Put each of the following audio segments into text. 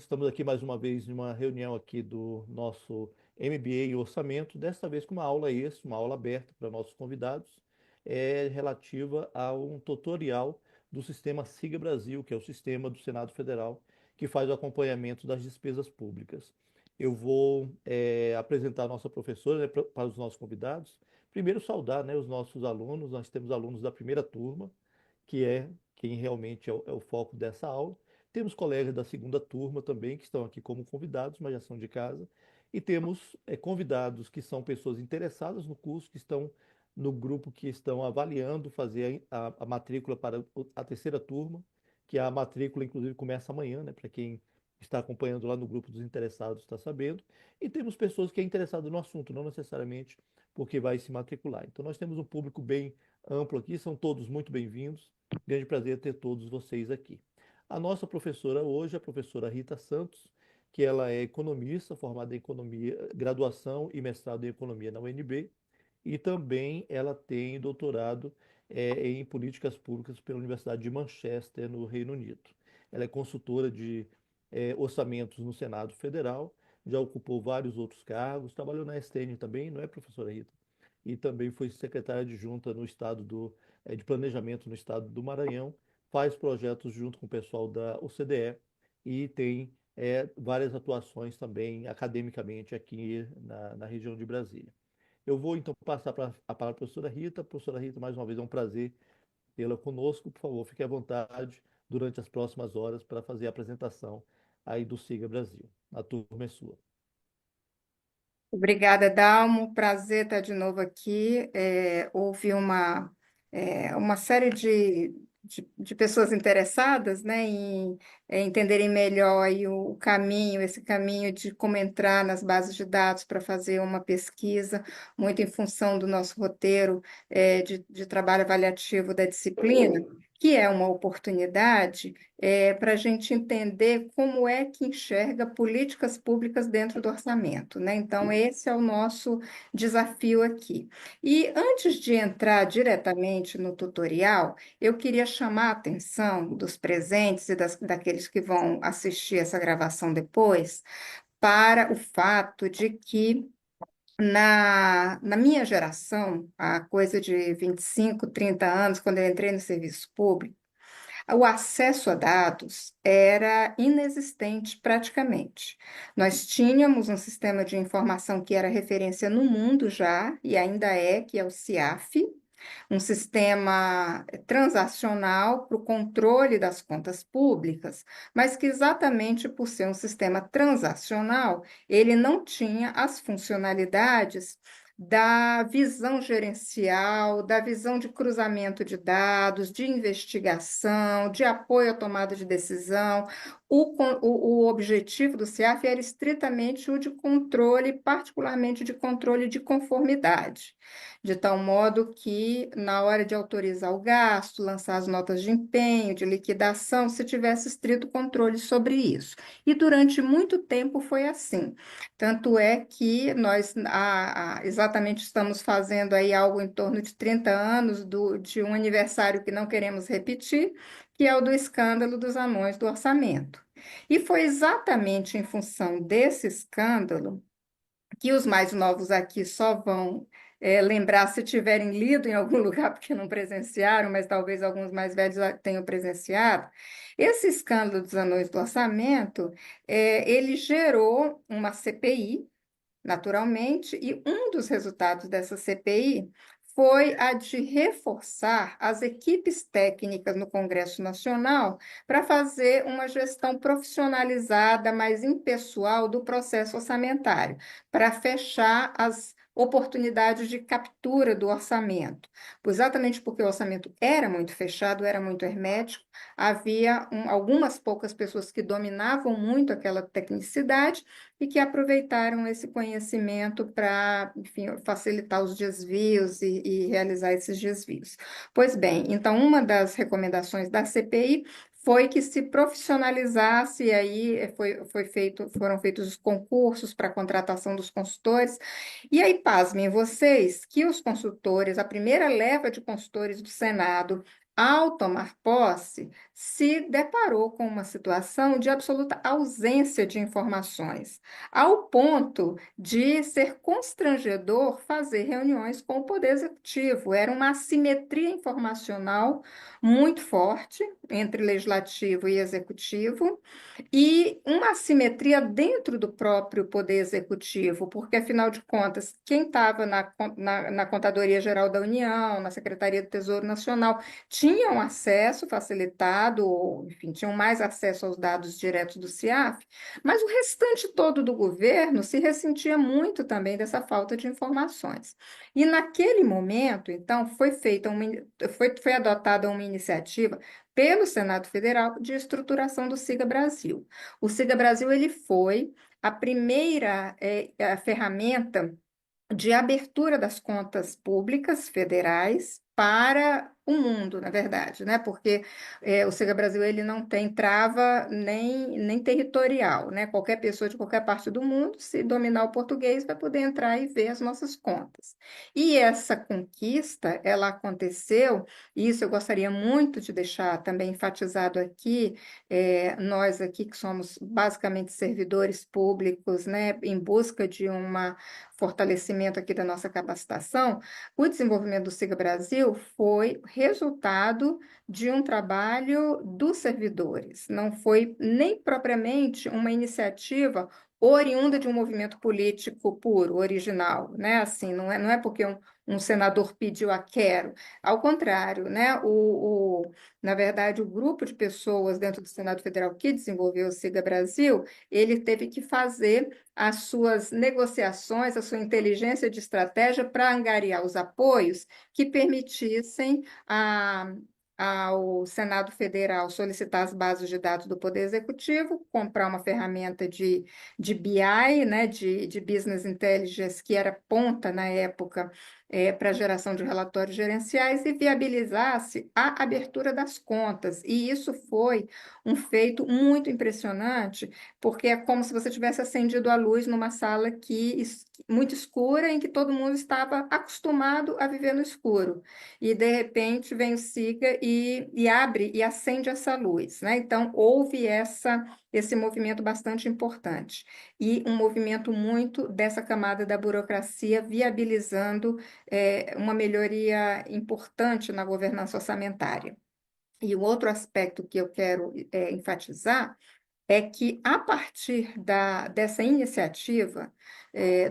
estamos aqui mais uma vez em uma reunião aqui do nosso MBA em Orçamento, desta vez com uma aula extra, uma aula aberta para nossos convidados, relativa a um tutorial do sistema Siga Brasil, que é o sistema do Senado Federal, que faz o acompanhamento das despesas públicas. Eu vou apresentar a nossa professora, né, para os nossos convidados. Primeiro, saudar, né, os nossos alunos. Nós temos alunos da primeira turma, que é quem realmente é o foco dessa aula. Temos colegas da segunda turma também, que estão aqui como convidados, mas já são de casa. E temos convidados que são pessoas interessadas no curso, que estão no grupo que estão avaliando fazer a matrícula para a terceira turma, que a matrícula, inclusive, começa amanhã, né? Para quem está acompanhando lá no grupo dos interessados está sabendo. E temos pessoas que é interessado no assunto, não necessariamente porque vai se matricular. Então nós temos um público bem amplo aqui, são todos muito bem-vindos. Grande prazer ter todos vocês aqui. A nossa professora hoje é a professora Rita Santos, que ela é economista, formada em economia, graduação e mestrado em economia na UNB, e também ela tem doutorado em políticas públicas pela Universidade de Manchester, no Reino Unido. Ela é consultora de orçamentos no Senado Federal, já ocupou vários outros cargos, trabalhou na STN também, não é, professora Rita? E também foi secretária adjunta no estado de planejamento no estado do Maranhão, faz projetos junto com o pessoal da OCDE e tem várias atuações também academicamente aqui na região de Brasília. Eu vou então passar a palavra para a professora Rita. Professora Rita, mais uma vez é um prazer tê-la conosco. Por favor, fique à vontade durante as próximas horas para fazer a apresentação aí do Siga Brasil. A turma é sua. Obrigada, Dalmo. Prazer estar de novo aqui. Houve uma série de pessoas interessadas, né, em entenderem melhor aí o caminho, esse caminho de como entrar nas bases de dados para fazer uma pesquisa, muito em função do nosso roteiro, de trabalho avaliativo da disciplina, que é uma oportunidade para a gente entender como é que enxerga políticas públicas dentro do orçamento, né? Então, esse é o nosso desafio aqui. E antes de entrar diretamente no tutorial, eu queria chamar a atenção dos presentes e daqueles que vão assistir essa gravação depois, para o fato de que na minha geração, há coisa de 25, 30 anos, quando eu entrei no serviço público, o acesso a dados era inexistente praticamente. Nós tínhamos um sistema de informação que era referência no mundo já, e ainda é, que é o CIAF, um sistema transacional para o controle das contas públicas, mas que exatamente por ser um sistema transacional, ele não tinha as funcionalidades da visão gerencial, da visão de cruzamento de dados, de investigação, de apoio à tomada de decisão. O objetivo do CIAF era estritamente o de controle, particularmente de controle de conformidade, de tal modo que, na hora de autorizar o gasto, lançar as notas de empenho, de liquidação, se tivesse estrito controle sobre isso. E durante muito tempo foi assim. Tanto é que nós exatamente estamos fazendo aí algo em torno de 30 anos de um aniversário que não queremos repetir, que é o do escândalo dos anões do orçamento. E foi exatamente em função desse escândalo que os mais novos aqui só vão lembrar se tiverem lido em algum lugar, porque não presenciaram, mas talvez alguns mais velhos tenham presenciado. Esse escândalo dos anões do orçamento, ele gerou uma CPI, naturalmente, e um dos resultados dessa CPI foi a de reforçar as equipes técnicas no Congresso Nacional para fazer uma gestão profissionalizada, mais impessoal do processo orçamentário, para fechar as oportunidades de captura do orçamento. Exatamente porque o orçamento era muito fechado, era muito hermético, havia algumas poucas pessoas que dominavam muito aquela tecnicidade e que aproveitaram esse conhecimento para, enfim, facilitar os desvios e realizar esses desvios. Pois bem, então uma das recomendações da CPI foi que se profissionalizasse, e aí foram feitos os concursos para a contratação dos consultores, e aí, pasmem vocês, que os consultores, a primeira leva de consultores do Senado, ao tomar posse, se deparou com uma situação de absoluta ausência de informações, ao ponto de ser constrangedor fazer reuniões com o Poder Executivo. Era uma assimetria informacional muito forte entre legislativo e executivo, e uma assimetria dentro do próprio Poder Executivo, porque, afinal de contas, quem estava na Contadoria Geral da União, na Secretaria do Tesouro Nacional, tinham acesso facilitado, ou, enfim, tinham mais acesso aos dados diretos do CIAF, mas o restante todo do governo se ressentia muito também dessa falta de informações. E naquele momento, então, foi adotada uma iniciativa pelo Senado Federal de estruturação do Siga Brasil. O Siga Brasil ele foi a primeira a ferramenta de abertura das contas públicas federais para o mundo, na verdade, né? Porque o Siga Brasil ele não tem trava nem territorial, né? Qualquer pessoa de qualquer parte do mundo, se dominar o português, vai poder entrar e ver as nossas contas. E essa conquista, ela aconteceu, e isso eu gostaria muito de deixar também enfatizado aqui, nós aqui que somos basicamente servidores públicos, né, em busca de uma fortalecimento aqui da nossa capacitação, o desenvolvimento do Siga Brasil foi resultado de um trabalho dos servidores, não foi nem propriamente uma iniciativa oriunda de um movimento político puro, original, né? Assim, não é porque um senador pediu a quero, ao contrário, né? Na verdade, o grupo de pessoas dentro do Senado Federal que desenvolveu o Siga Brasil, ele teve que fazer as suas negociações, a sua inteligência de estratégia para angariar os apoios que permitissem ao Senado Federal solicitar as bases de dados do Poder Executivo, comprar uma ferramenta de BI, né, de Business Intelligence, que era ponta na época para geração de relatórios gerenciais, e viabilizasse a abertura das contas. E isso foi um feito muito impressionante, porque é como se você tivesse acendido a luz numa sala muito escura, em que todo mundo estava acostumado a viver no escuro. E, de repente, vem o SIGA e abre e acende essa luz, né? Então, houve esse movimento bastante importante. E um movimento muito dessa camada da burocracia viabilizando uma melhoria importante na governança orçamentária. E o outro aspecto que eu quero enfatizar é que, a partir dessa iniciativa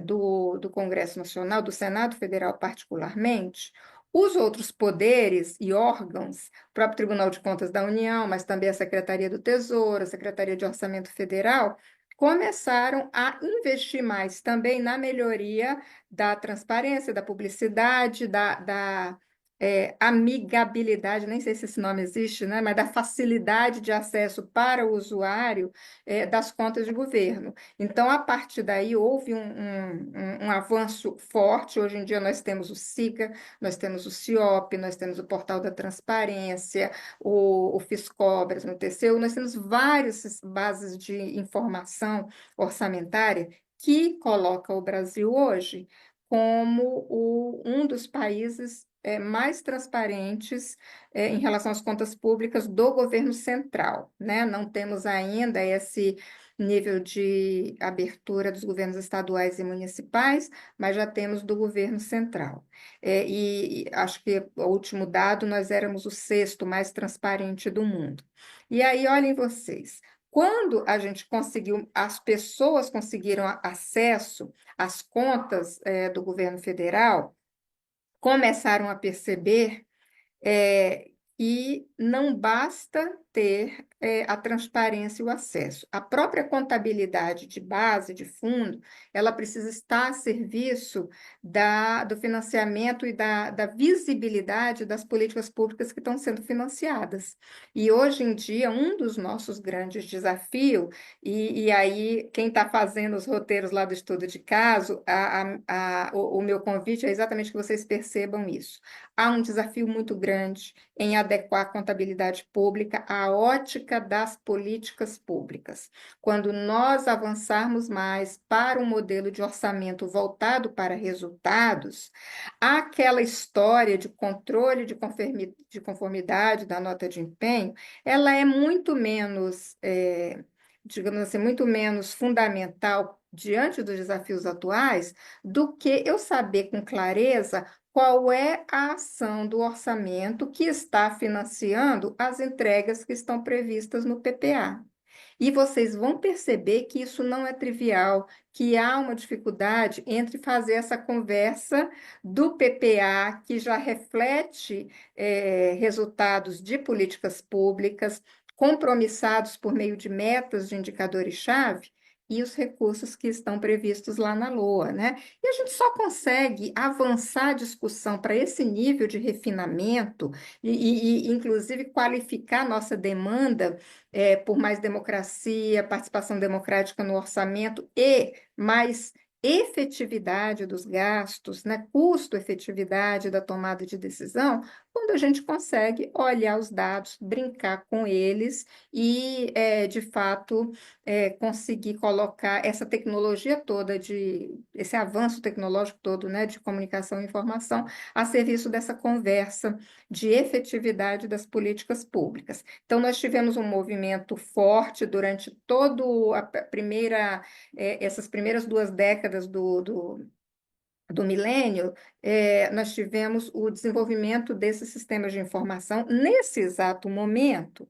do Congresso Nacional, do Senado Federal particularmente, os outros poderes e órgãos, o próprio Tribunal de Contas da União, mas também a Secretaria do Tesouro, a Secretaria de Orçamento Federal, começaram a investir mais também na melhoria da transparência, da publicidade, da amigabilidade, nem sei se esse nome existe, né? Mas da facilidade de acesso para o usuário das contas de governo. Então, a partir daí, houve um avanço forte. Hoje em dia, nós temos o SICA, nós temos o CIOP, nós temos o Portal da Transparência, o Fiscobras no TCU, nós temos várias bases de informação orçamentária que coloca o Brasil hoje como um dos países mais transparentes em relação às contas públicas do governo central, né? Não temos ainda esse nível de abertura dos governos estaduais e municipais, mas já temos do governo central. E acho que o último dado, nós éramos o sexto mais transparente do mundo. E aí, olhem vocês, quando a gente conseguiu, as pessoas conseguiram acesso às contas do governo federal, começaram a perceber é, que não basta ter a transparência e o acesso. A própria contabilidade de base, de fundo, ela precisa estar a serviço do financiamento e da visibilidade das políticas públicas que estão sendo financiadas. E hoje em dia, um dos nossos grandes desafios, e aí quem está fazendo os roteiros lá do estudo de caso, o meu convite é exatamente que vocês percebam isso. Há um desafio muito grande em adequar a contabilidade pública à ótica das políticas públicas. Quando nós avançarmos mais para um modelo de orçamento voltado para resultados, aquela história de controle de conformidade da nota de empenho, ela é muito menos, digamos assim, muito menos fundamental diante dos desafios atuais do que eu saber com clareza qual é a ação do orçamento que está financiando as entregas que estão previstas no PPA. E vocês vão perceber que isso não é trivial, que há uma dificuldade entre fazer essa conversa do PPA, que já reflete resultados de políticas públicas, compromissados por meio de metas de indicadores-chave, e os recursos que estão previstos lá na LOA, né? E a gente só consegue avançar a discussão para esse nível de refinamento inclusive, qualificar nossa demanda por mais democracia, participação democrática no orçamento e mais efetividade dos gastos, né? Custo-efetividade da tomada de decisão, quando a gente consegue olhar os dados, brincar com eles e, de fato, conseguir colocar essa tecnologia toda esse avanço tecnológico todo, né, de comunicação e informação a serviço dessa conversa de efetividade das políticas públicas. Então, nós tivemos um movimento forte durante todo essas primeiras 2 décadas do milênio, nós tivemos o desenvolvimento desses sistemas de informação. Nesse exato momento,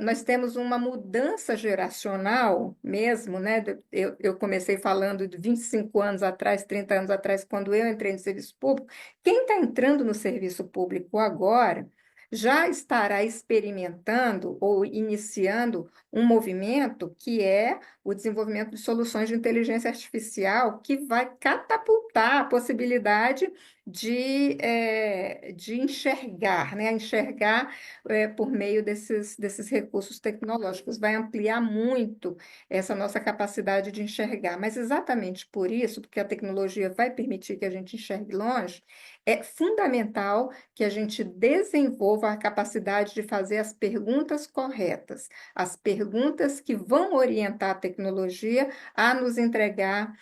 nós temos uma mudança geracional mesmo, né? Eu comecei falando de 25 anos atrás, 30 anos atrás, quando eu entrei no serviço público. Quem está entrando no serviço público agora já estará experimentando ou iniciando um movimento que é o desenvolvimento de soluções de inteligência artificial que vai catapultar a possibilidade de enxergar, né? Enxergar por meio desses recursos tecnológicos. Vai ampliar muito essa nossa capacidade de enxergar. Mas exatamente por isso, porque a tecnologia vai permitir que a gente enxergue longe, é fundamental que a gente desenvolva a capacidade de fazer as perguntas corretas, as perguntas que vão orientar a tecnologia a nos entregar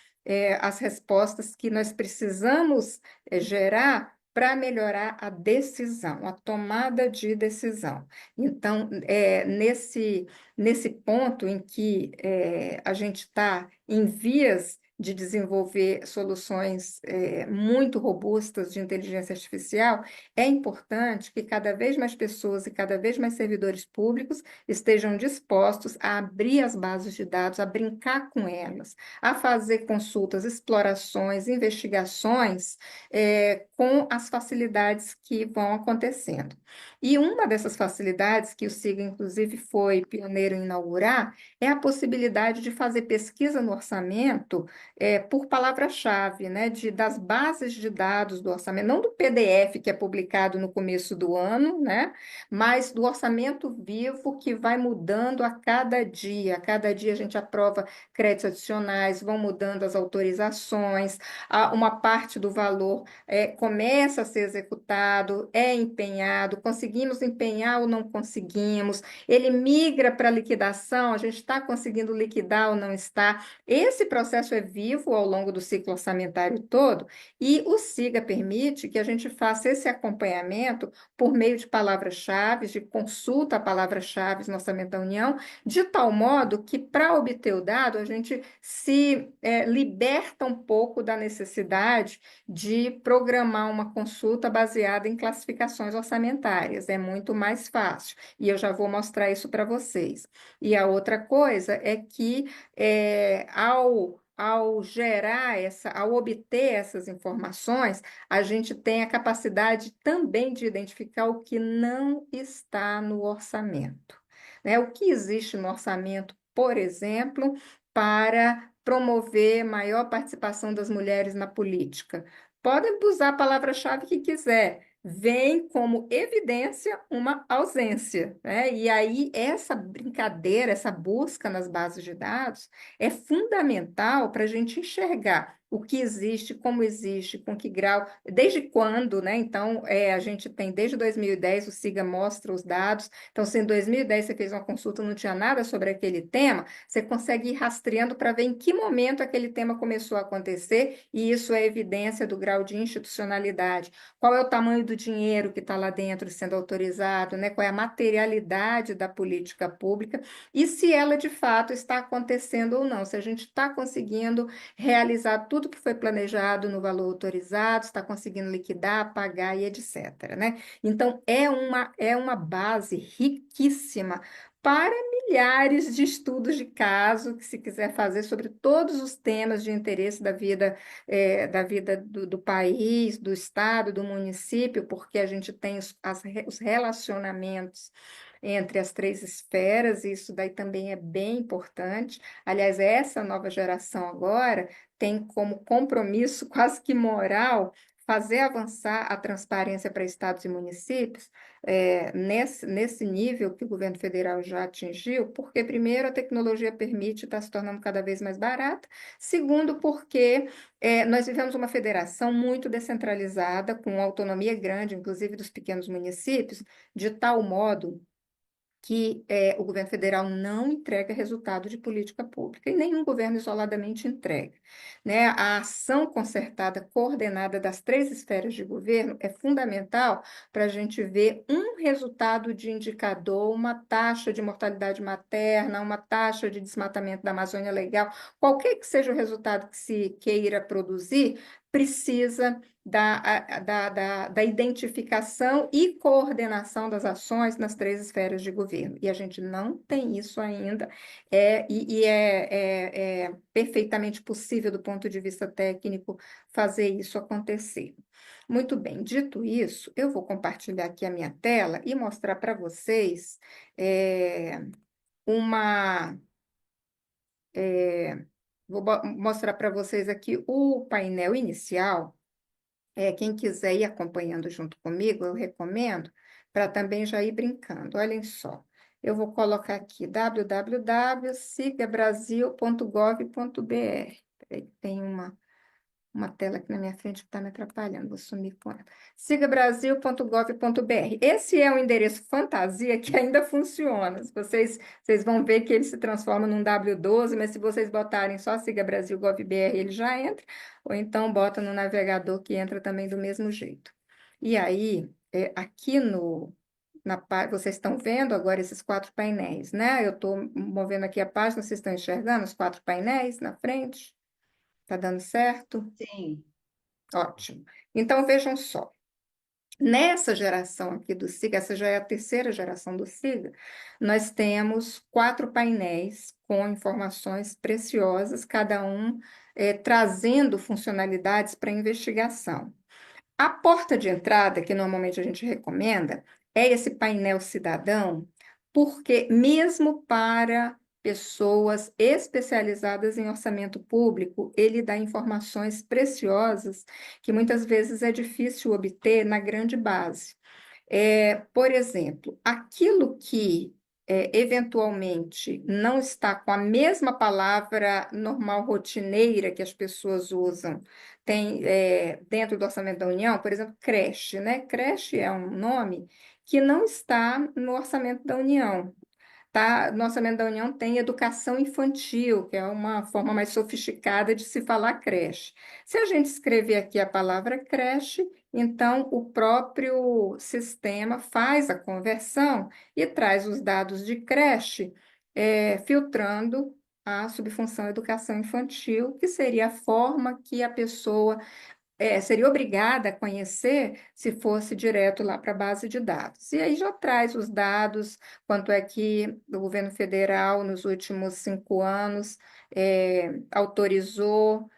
as respostas que nós precisamos gerar para melhorar a decisão, a tomada de decisão. Então, nesse ponto em que a gente está em vias de desenvolver soluções muito robustas de inteligência artificial, é importante que cada vez mais pessoas e cada vez mais servidores públicos estejam dispostos a abrir as bases de dados, a brincar com elas, a fazer consultas, explorações, investigações com as facilidades que vão acontecendo. E uma dessas facilidades, que o SIGA, inclusive, foi pioneiro em inaugurar, é a possibilidade de fazer pesquisa no orçamento por palavra-chave, né, das bases de dados do orçamento, não do PDF que é publicado no começo do ano, né, mas do orçamento vivo que vai mudando a cada dia. A cada dia a gente aprova créditos adicionais, vão mudando as autorizações, uma parte do valor começa a ser executado, é empenhado, conseguimos empenhar ou não conseguimos, ele migra para liquidação, a gente está conseguindo liquidar ou não está. Esse processo é vivo ao longo do ciclo orçamentário todo, e o SIGA permite que a gente faça esse acompanhamento por meio de palavras-chave, de consulta a palavras-chave no Orçamento da União, de tal modo que, para obter o dado, a gente se liberta um pouco da necessidade de programar uma consulta baseada em classificações orçamentárias. É muito mais fácil, e eu já vou mostrar isso para vocês. E a outra coisa é que, ao obter essas informações, a gente tem a capacidade também de identificar o que não está no orçamento, né? O que existe no orçamento, por exemplo, para promover maior participação das mulheres na política. Podem usar a palavra-chave que quiser, vem como evidência uma ausência, né? E aí essa brincadeira, essa busca nas bases de dados é fundamental para a gente enxergar o que existe, como existe, com que grau, desde quando, né? Então, a gente tem desde 2010, o SIGA mostra os dados. Então, se em 2010 você fez uma consulta e não tinha nada sobre aquele tema, você consegue ir rastreando para ver em que momento aquele tema começou a acontecer, e isso é evidência do grau de institucionalidade. Qual é o tamanho do dinheiro que está lá dentro sendo autorizado, né? Qual é a materialidade da política pública e se ela de fato está acontecendo ou não, se a gente está conseguindo realizar tudo que foi planejado no valor autorizado, está conseguindo liquidar, pagar e etc, né? Então, é uma base riquíssima para milhares de estudos de caso que se quiser fazer sobre todos os temas de interesse da vida do país, do estado, do município, porque a gente tem os relacionamentos entre as três esferas, e isso daí também é bem importante. Aliás, essa nova geração agora tem como compromisso quase que moral fazer avançar a transparência para estados e municípios, nesse nível que o governo federal já atingiu, porque, primeiro, a tecnologia permite estar se tornando cada vez mais barata, segundo, porque nós vivemos uma federação muito descentralizada, com autonomia grande, inclusive dos pequenos municípios, de tal modo que o governo federal não entrega resultado de política pública, e nenhum governo isoladamente entrega, né? A ação concertada, coordenada das três esferas de governo é fundamental para a gente ver um resultado de indicador, uma taxa de mortalidade materna, uma taxa de desmatamento da Amazônia Legal, qualquer que seja o resultado que se queira produzir, precisa da identificação e coordenação das ações nas três esferas de governo. E a gente não tem isso ainda, e é perfeitamente possível, do ponto de vista técnico, fazer isso acontecer. Muito bem, dito isso, eu vou compartilhar aqui a minha tela e mostrar para vocês uma. é, Vou mostrar para vocês aqui o painel inicial. Quem quiser ir acompanhando junto comigo, eu recomendo, para também já ir brincando. Olhem só, eu vou colocar aqui www.sigabrasil.gov.br. Peraí, tem uma tela aqui na minha frente que está me atrapalhando, vou sumir com ela. sigabrasil.gov.br. Esse é um endereço fantasia que ainda funciona. Vocês vão ver que ele se transforma num W12, mas se vocês botarem só Siga Brasil Gov.br, ele já entra, ou então bota no navegador que entra também do mesmo jeito. E aí, aqui vocês estão vendo agora esses quatro painéis, né? Eu estou movendo aqui a página, vocês estão enxergando os quatro painéis na frente? Tá dando certo? Sim. Ótimo. Então, vejam só. Nessa geração aqui do SIGA, essa já é a terceira geração do SIGA, nós temos quatro painéis com informações preciosas, cada um trazendo funcionalidades para investigação. A porta de entrada, que normalmente a gente recomenda, é esse painel cidadão, porque mesmo para pessoas especializadas em orçamento público, ele dá informações preciosas que muitas vezes é difícil obter na grande base. Por exemplo, aquilo que eventualmente não está com a mesma palavra normal rotineira que as pessoas usam, tem dentro do orçamento da União, por exemplo, creche, né? Creche é um nome que não está no orçamento da União. Tá? No orçamento da União tem educação infantil, que é uma forma mais sofisticada de se falar creche. Se a gente escrever aqui a palavra creche, então o próprio sistema faz a conversão e traz os dados de creche, filtrando a subfunção educação infantil, que seria a forma que a pessoa seria obrigada a conhecer se fosse direto lá para a base de dados. E aí já traz os dados, quanto é que o governo federal, nos últimos 5 anos, autorizou,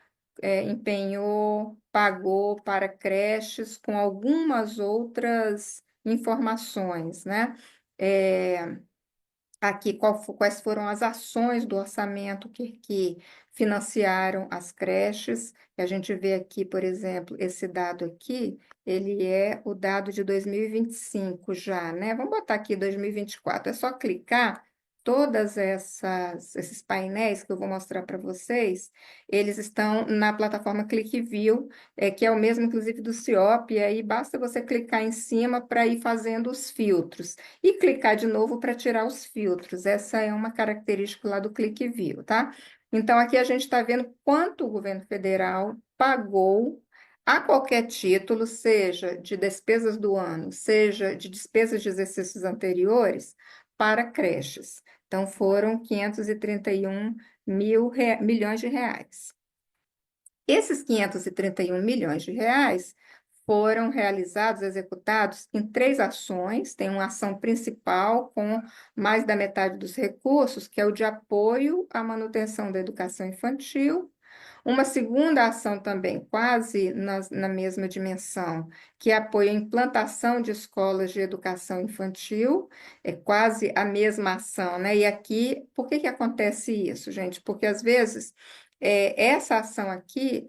empenhou, pagou para creches, com algumas outras informações, né? Aqui, quais foram as ações do orçamento que financiaram as creches. E a gente vê aqui, por exemplo, esse dado aqui, ele é o dado de 2025 já, né? Vamos botar aqui 2024. É só clicar todas esses painéis que eu vou mostrar para vocês, eles estão na plataforma ClickView, que é o mesmo, inclusive, do CIOP, e aí basta você clicar em cima para ir fazendo os filtros, e clicar de novo para tirar os filtros. Essa é uma característica lá do ClickView, tá? Então, aqui a gente está vendo quanto o governo federal pagou a qualquer título, seja de despesas do ano, seja de despesas de exercícios anteriores, para creches. Então, foram 531 milhões de reais. Esses 531 milhões de reais foram realizados, executados em três ações. Tem uma ação principal com mais da metade dos recursos, que é o de apoio à manutenção da educação infantil. Uma segunda ação também, quase na mesma dimensão, que é apoio à implantação de escolas de educação infantil, é quase a mesma ação, né? E aqui, por que que acontece isso, gente? Porque às vezes essa ação aqui,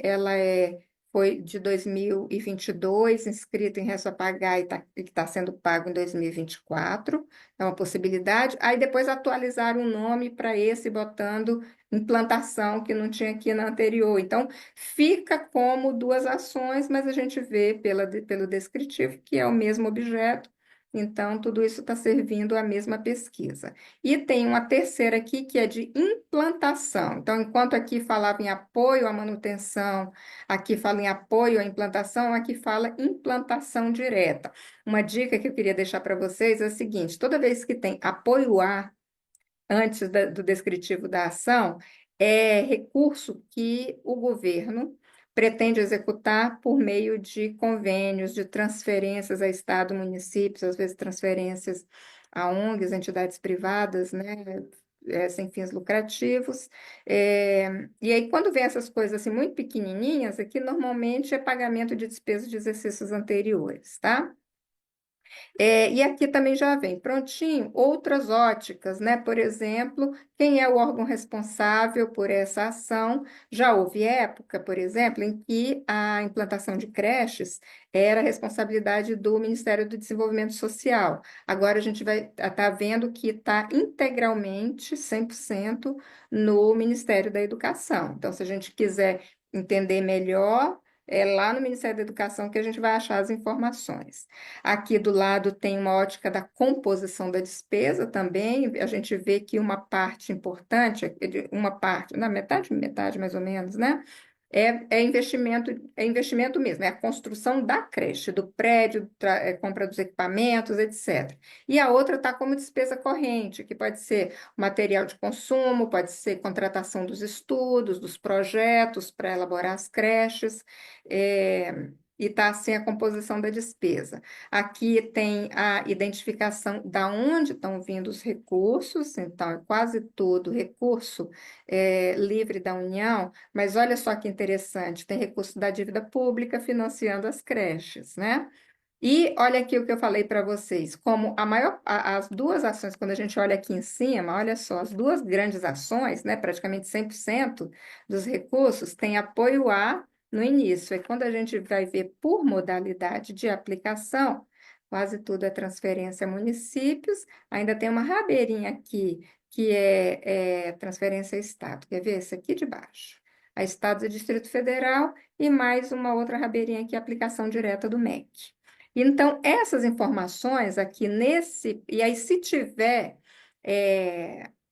foi de 2022, inscrita em resto a pagar e está sendo pago em 2024, é uma possibilidade. Aí depois atualizaram o nome para esse, botando implantação que não tinha aqui na anterior. Então, fica como duas ações, mas a gente vê pelo descritivo que é o mesmo objeto. Então, tudo isso está servindo à mesma pesquisa. E tem uma terceira aqui que é de implantação. Então, enquanto aqui falava em apoio à manutenção, aqui fala em apoio à implantação, aqui fala implantação direta. Uma dica que eu queria deixar para vocês é a seguinte: toda vez que tem apoio a antes do descritivo da ação, é recurso que o governo pretende executar por meio de convênios, de transferências a Estado, municípios, às vezes transferências a ONGs, entidades privadas, né? Sem fins lucrativos. E aí, quando vem essas coisas assim muito pequenininhas, aqui normalmente é pagamento de despesas de exercícios anteriores, tá? E aqui também já vem prontinho outras óticas, né? Por exemplo, quem é o órgão responsável por essa ação? Já houve época, por exemplo, em que a implantação de creches era responsabilidade do Ministério do Desenvolvimento Social. Agora a gente vai estar vendo que está integralmente, 100%, no Ministério da Educação. Então, se a gente quiser entender melhor, é lá no Ministério da Educação que a gente vai achar as informações. Aqui do lado tem uma ótica da composição da despesa também. A gente vê que uma parte importante, uma parte, na metade, metade mais ou menos, né? É investimento mesmo, é a construção da creche, do prédio, compra dos equipamentos, etc. E a outra está como despesa corrente, que pode ser material de consumo, pode ser contratação dos estudos, dos projetos para elaborar as creches, e está assim a composição da despesa. Aqui tem a identificação da onde estão vindo os recursos, então é quase todo recurso livre da União, mas olha só que interessante, tem recurso da dívida pública financiando as creches, né? E olha aqui o que eu falei para vocês, como as duas ações, quando a gente olha aqui em cima, olha só, as duas grandes ações, né, praticamente 100% dos recursos, tem apoio a no início. E quando a gente vai ver por modalidade de aplicação, quase tudo é transferência a municípios, ainda tem uma rabeirinha aqui, que é transferência a Estado. Quer ver? Esse aqui de baixo. A Estados e Distrito Federal, e mais uma outra rabeirinha aqui, aplicação direta do MEC. Então, essas informações aqui e aí se tiver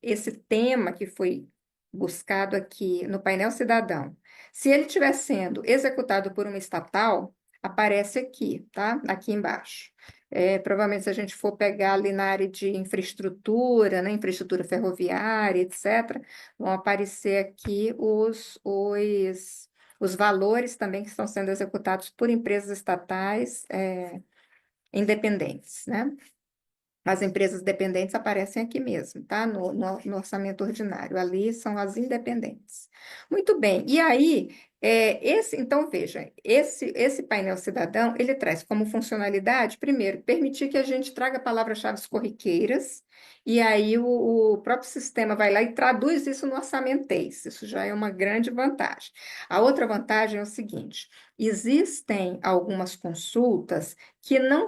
esse tema que foi buscado aqui no painel cidadão, se ele estiver sendo executado por uma estatal, aparece aqui, tá? Aqui embaixo. Provavelmente, se a gente for pegar ali na área de infraestrutura, né, infraestrutura ferroviária, etc., vão aparecer aqui os valores também que estão sendo executados por empresas estatais independentes, né? As empresas dependentes aparecem aqui mesmo, tá? No orçamento ordinário. Ali são as independentes. Muito bem. E aí, então, veja, esse painel cidadão, ele traz como funcionalidade, primeiro, permitir que a gente traga palavras-chave corriqueiras, e aí o próprio sistema vai lá e traduz isso no orçamentês. Isso já é uma grande vantagem. A outra vantagem é o seguinte: existem algumas consultas que não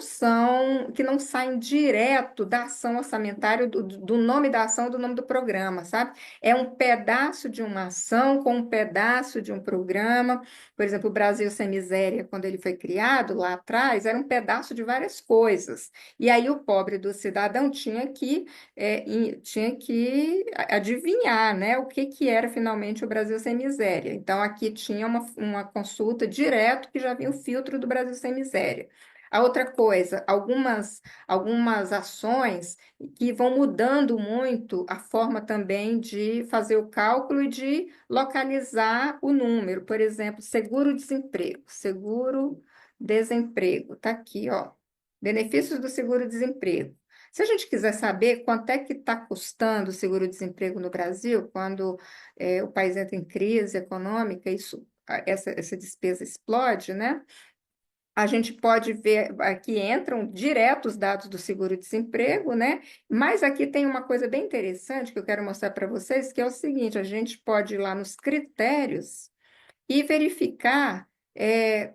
saem direto da ação orçamentária, do nome da ação, do nome do programa, sabe? É um pedaço de uma ação com um pedaço de um programa. Por exemplo, o Brasil Sem Miséria, quando ele foi criado lá atrás, era um pedaço de várias coisas. E aí o pobre do cidadão tinha que adivinhar, né, o que que era finalmente o Brasil Sem Miséria. Então, aqui tinha uma consulta direto que já vinha o filtro do Brasil Sem Miséria. A outra coisa, algumas ações que vão mudando muito a forma também de fazer o cálculo e de localizar o número. Por exemplo, seguro-desemprego. Seguro-desemprego. Está aqui, ó. Benefícios do seguro-desemprego. Se a gente quiser saber quanto é que está custando o seguro-desemprego no Brasil, quando o país entra em crise econômica, essa despesa explode, né? A gente pode ver, aqui entram direto os dados do seguro-desemprego, né? Mas aqui tem uma coisa bem interessante que eu quero mostrar para vocês, que é o seguinte: a gente pode ir lá nos critérios e verificar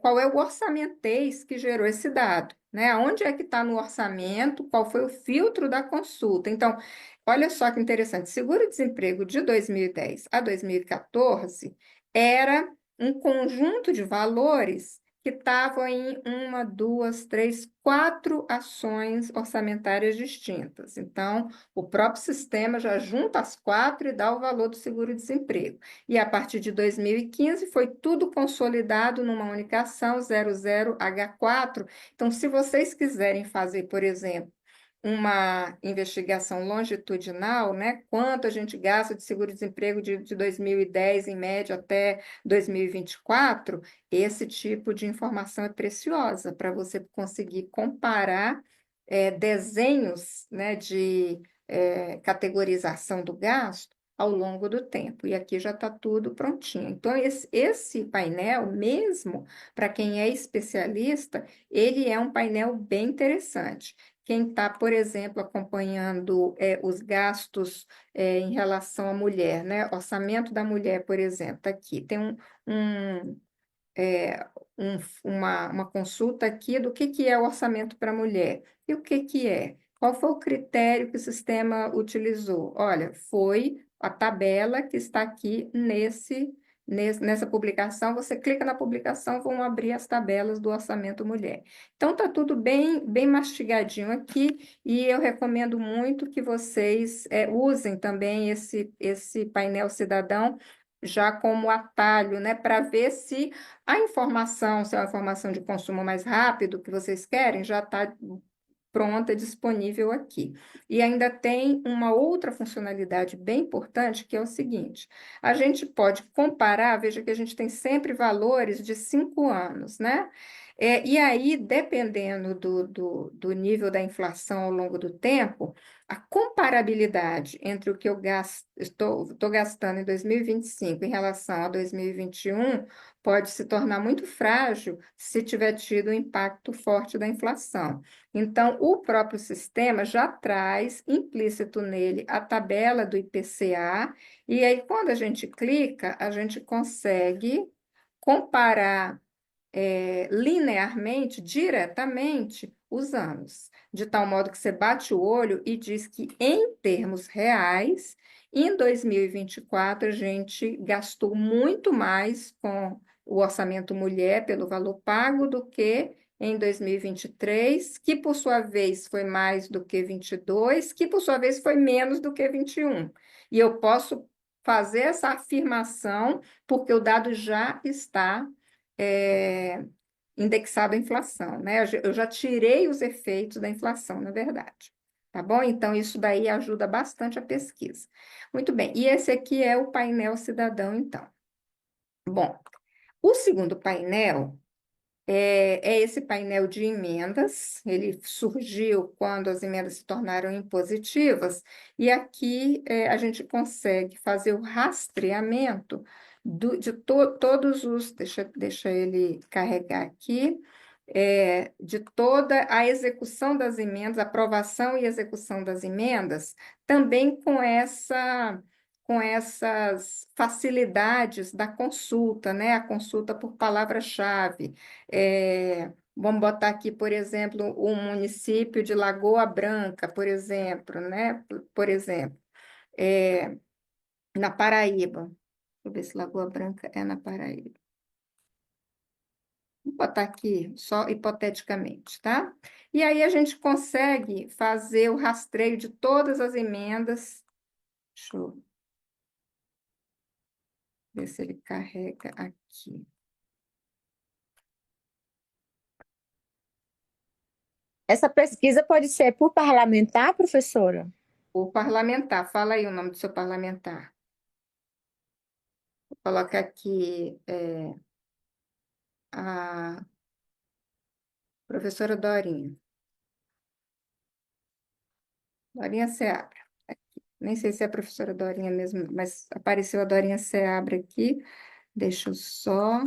qual é o orçamentês que gerou esse dado, né? Onde é que está no orçamento, qual foi o filtro da consulta. Então, olha só que interessante, seguro-desemprego de 2010 a 2014 era um conjunto de valores que estavam em uma, duas, três, quatro ações orçamentárias distintas. Então, o próprio sistema já junta as quatro e dá o valor do seguro-desemprego. E a partir de 2015 foi tudo consolidado numa única ação 00H4. Então, se vocês quiserem fazer, por exemplo, uma investigação longitudinal, né? Quanto a gente gasta de seguro-desemprego de 2010 em média até 2024, esse tipo de informação é preciosa para você conseguir comparar desenhos, né, de categorização do gasto ao longo do tempo. E aqui já está tudo prontinho. Então, esse painel, mesmo para quem é especialista, ele é um painel bem interessante. Quem está, por exemplo, acompanhando os gastos em relação à mulher, né? Orçamento da mulher, por exemplo, tá aqui. Tem um, é, uma consulta aqui do que é o orçamento para a mulher. E o que é? Qual foi o critério que o sistema utilizou? Olha, foi a tabela que está aqui nessa publicação. Você clica na publicação, vão abrir as tabelas do orçamento mulher. Então, está tudo bem, bem mastigadinho aqui, e eu recomendo muito que vocês usem também esse painel cidadão já como atalho, né, para ver se a informação, se é uma informação de consumo mais rápido que vocês querem, já está pronta, disponível aqui. E ainda tem uma outra funcionalidade bem importante, que é o seguinte: a gente pode comparar, veja que a gente tem sempre valores de 5 anos, né? E aí, dependendo do nível da inflação ao longo do tempo, a comparabilidade entre o que eu estou gastando em 2025 em relação a 2021 pode se tornar muito frágil se tiver tido um impacto forte da inflação. Então, o próprio sistema já traz implícito nele a tabela do IPCA, e aí, quando a gente clica, a gente consegue comparar linearmente, diretamente, os anos, de tal modo que você bate o olho e diz que, em termos reais, em 2024, a gente gastou muito mais com o orçamento mulher pelo valor pago do que em 2023, que por sua vez foi mais do que 22, que por sua vez foi menos do que 21. E eu posso fazer essa afirmação porque o dado já está é, indexado à inflação, né? Eu já tirei os efeitos da inflação, na verdade. Tá bom? Então, isso daí ajuda bastante a pesquisa. Muito bem, e esse aqui é o painel cidadão, então. Bom, o segundo painel é esse painel de emendas. Ele surgiu quando as emendas se tornaram impositivas, e aqui a gente consegue fazer o rastreamento de todos os. Deixa ele carregar aqui. De toda a execução das emendas, aprovação e execução das emendas, também com com essas facilidades da consulta, né? A consulta por palavra-chave. Vamos botar aqui, por exemplo, o município de Lagoa Branca, por exemplo, né? Por exemplo, é, na Paraíba. Deixa eu ver se Lagoa Branca é na Paraíba. Vou botar aqui, só hipoteticamente, tá? E aí a gente consegue fazer o rastreio de todas as emendas. Deixa eu ver se ele carrega aqui. Essa pesquisa pode ser por parlamentar, professora? O parlamentar, fala aí o nome do seu parlamentar. Coloca aqui a professora Dorinha. Dorinha Seabra. Nem sei se é a professora Dorinha mesmo, mas apareceu a Dorinha Seabra aqui. Deixa eu só.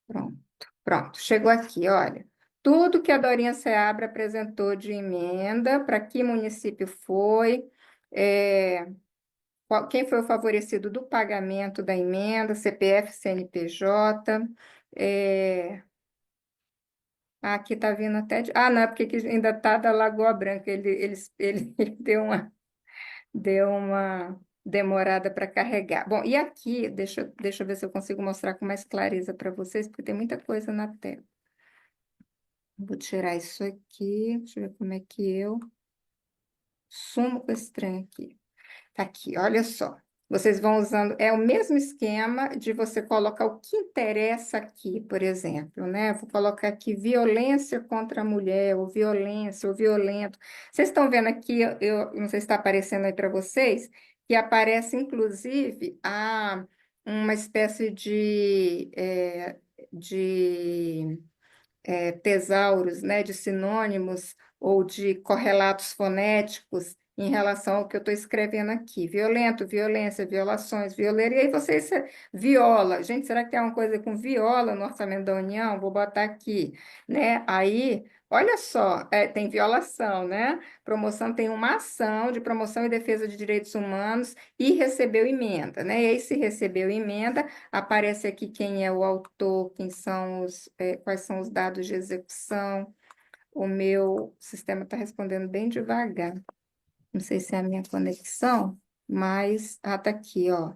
Pronto. Pronto, chegou aqui, olha. Tudo que a Dorinha Seabra apresentou de emenda, para que município foi, é, quem foi o favorecido do pagamento da emenda, CPF, CNPJ. Aqui está vindo até. Não, é porque que ainda está da Lagoa Branca. Ele deu uma demorada para carregar. Bom, e aqui, deixa eu ver se eu consigo mostrar com mais clareza para vocês, porque tem muita coisa na tela. Vou tirar isso aqui, deixa eu ver como é que eu sumo com esse trem aqui. Tá aqui, olha só. Vocês vão usando, é o mesmo esquema de você colocar o que interessa aqui, por exemplo, né? Vou colocar aqui violência contra a mulher, ou violência, ou violento. Vocês estão vendo aqui, eu não sei se está aparecendo aí para vocês, que aparece inclusive uma espécie de tesauros, né, de sinônimos ou de correlatos fonéticos em relação ao que eu estou escrevendo aqui. Violento, violência, violações, violeiro. E aí vocês viola. Gente, será que tem alguma coisa com viola no orçamento da União? Vou botar aqui, né? Aí, olha só, tem violação, né? Promoção tem uma ação de promoção e defesa de direitos humanos e recebeu emenda, né? E aí, se recebeu emenda, aparece aqui quem é o autor, quais são os dados de execução. O meu sistema está respondendo bem devagar. Não sei se é a minha conexão, mas tá aqui, ó.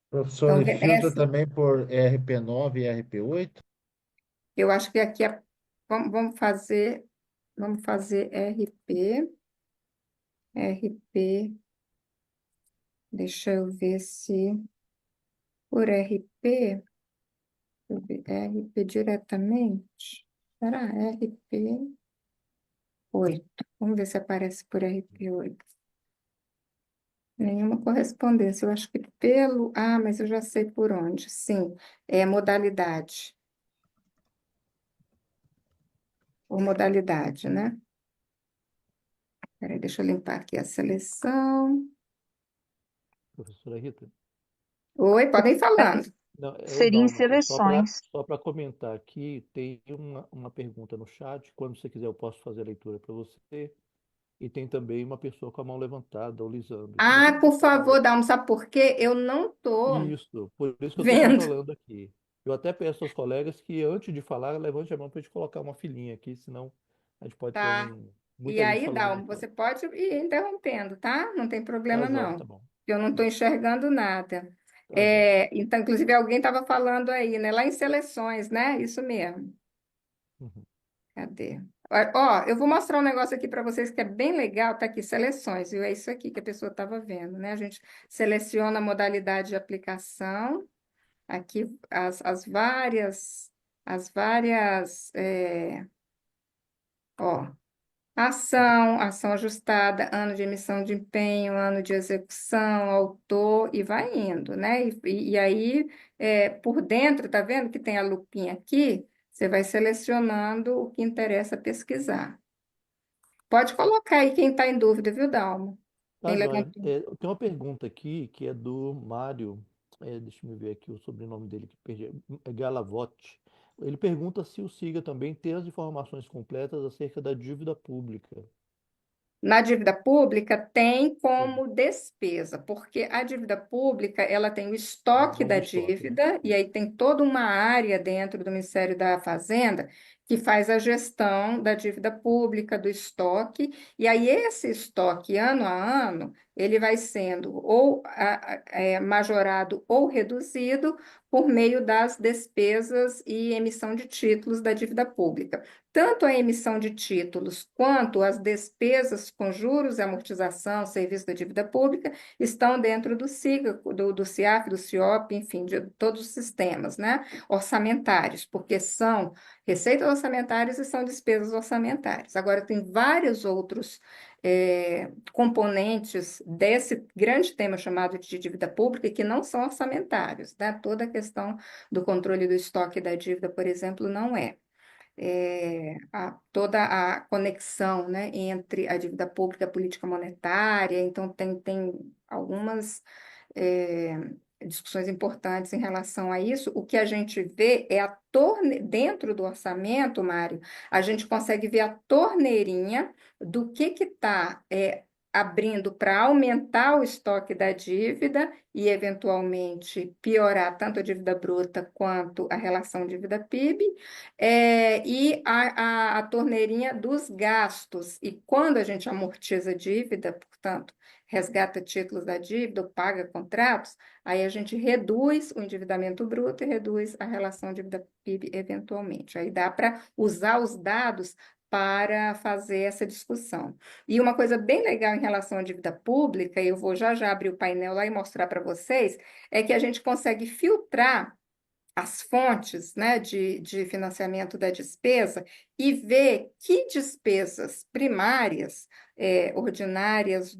Professor, Então, e filtra também por RP9 e RP8? eu acho que aqui vamos fazer RP, deixa eu ver se por RP, RP diretamente. Será RP8? Vamos ver se aparece por RP8. Nenhuma correspondência. Eu acho que pelo. Mas eu já sei por onde. Sim, é modalidade. Ou modalidade, né? Peraí, deixa eu limpar aqui a seleção. Professora Rita? Oi, podem ir falando. Não, é o Seria em Dalmo aqui. Só para seleções. só para comentar aqui, tem uma pergunta no chat. Quando você quiser, eu posso fazer a leitura para você. E tem também uma pessoa com a mão levantada, o Lisandro. Se você Por quiser. favor, Dalmo, sabe por quê? Eu não estou Isso, por isso que eu estou vendo. controlando aqui. Eu até peço aos colegas que, antes de falar, levante a mão para a gente colocar uma filinha aqui, senão a gente pode ter Tá? E muita gente aí, falando ao Dalmo, mesmo tempo. você pode ir interrompendo, tá? Não tem Tá problema, joia, não. tá bom. Eu não estou enxergando nada. Tá joia. Então, inclusive, alguém estava falando aí, né? Lá em seleções, né? Isso mesmo. Uhum. Cadê? Ó, eu vou mostrar um negócio aqui para vocês que é bem legal, tá aqui, seleções, viu? É isso aqui que a pessoa estava vendo, né? A gente seleciona a modalidade de aplicação, aqui ó, ação ajustada, ano de emissão de empenho, ano de execução, autor, e vai indo, né? E aí, por dentro, tá vendo que tem a lupinha aqui? Você vai selecionando o que interessa pesquisar. Pode colocar aí quem está em dúvida, viu, Dalmo? Tá Quem joia. levantou. Tem uma pergunta aqui que é do Mário. Deixa eu ver aqui o sobrenome dele que perdi. É Galavotti. Ele pergunta se o SIGA também tem as informações completas acerca da dívida pública. Na dívida pública tem como despesa, porque a dívida pública ela tem o estoque da Vamos estoque, né? dívida, e aí tem toda uma área dentro do Ministério da Fazenda que faz a gestão da dívida pública, do estoque, e aí esse estoque, ano a ano, ele vai sendo ou majorado ou reduzido por meio das despesas e emissão de títulos da dívida pública. Tanto a emissão de títulos quanto as despesas com juros e amortização, serviço da dívida pública, estão dentro do SIGA, do CIAF, do CIOP, enfim, de todos os sistemas, né, orçamentários, porque são receitas orçamentárias e são despesas orçamentárias. Agora, tem vários outros componentes desse grande tema chamado de dívida pública que não são orçamentários, né? Toda a questão do controle do estoque da dívida, por exemplo, não é. Toda a conexão, né, entre a dívida pública e a política monetária, então tem algumas discussões importantes em relação a isso. O que a gente vê é dentro do orçamento, Mário, a gente consegue ver a torneirinha do que está abrindo para aumentar o estoque da dívida e, eventualmente, piorar tanto a dívida bruta quanto a relação dívida-PIB, e a torneirinha dos gastos. E quando a gente amortiza a dívida, portanto, resgata títulos da dívida ou paga contratos, aí a gente reduz o endividamento bruto e reduz a relação dívida-PIB eventualmente. Aí dá para usar os dados para fazer essa discussão. E uma coisa bem legal em relação à dívida pública, eu vou já já abrir o painel lá e mostrar para vocês, é que a gente consegue filtrar as fontes, né, de financiamento da despesa e ver que despesas primárias, ordinárias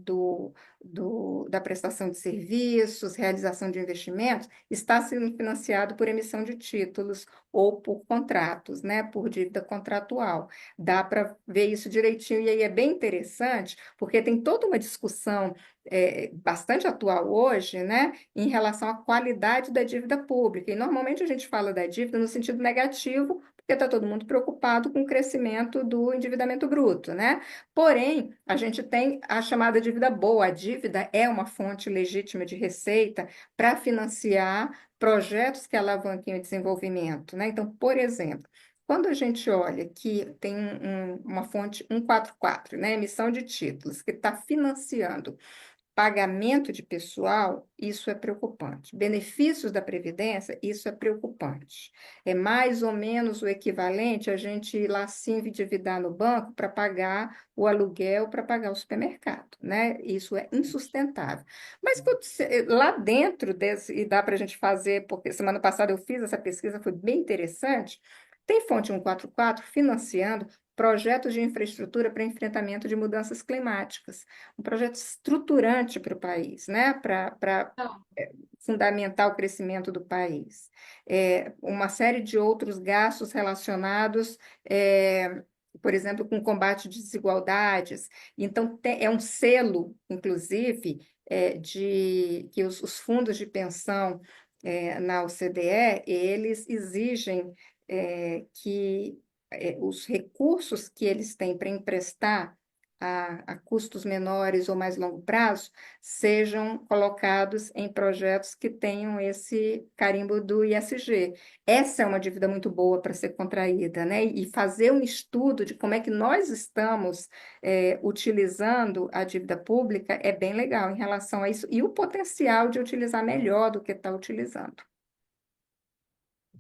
da prestação de serviços, realização de investimentos, está sendo financiado por emissão de títulos ou por contratos, né, por dívida contratual. Dá para ver isso direitinho, e aí é bem interessante, porque tem toda uma discussão bastante atual hoje, né, em relação à qualidade da dívida pública. E normalmente a gente fala da dívida no sentido negativo, porque está todo mundo preocupado com o crescimento do endividamento bruto, né? Porém, a gente tem a chamada dívida boa. A dívida é uma fonte legítima de receita para financiar projetos que alavanquem o desenvolvimento, né? Então, por exemplo, quando a gente olha que tem uma fonte 144, né, emissão de títulos, que está financiando pagamento de pessoal, isso é preocupante. Benefícios da Previdência, isso é preocupante. É mais ou menos o equivalente a gente ir lá se endividar no banco para pagar o aluguel, para pagar o supermercado, né? Isso é insustentável. Mas lá dentro desse, e dá para a gente fazer, porque semana passada eu fiz essa pesquisa, foi bem interessante, tem fonte 144 financiando projetos de infraestrutura para enfrentamento de mudanças climáticas, um projeto estruturante para o país, né? Para fundamentar o crescimento do país. Uma série de outros gastos relacionados, por exemplo, com combate de desigualdades. Então, é um selo, inclusive, de que os fundos de pensão na OCDE, eles exigem que os recursos que eles têm para emprestar a custos menores ou mais longo prazo sejam colocados em projetos que tenham esse carimbo do ISG. Essa é uma dívida muito boa para ser contraída, né? E fazer um estudo de como é que nós estamos utilizando a dívida pública é bem legal em relação a isso e o potencial de utilizar melhor do que está utilizando.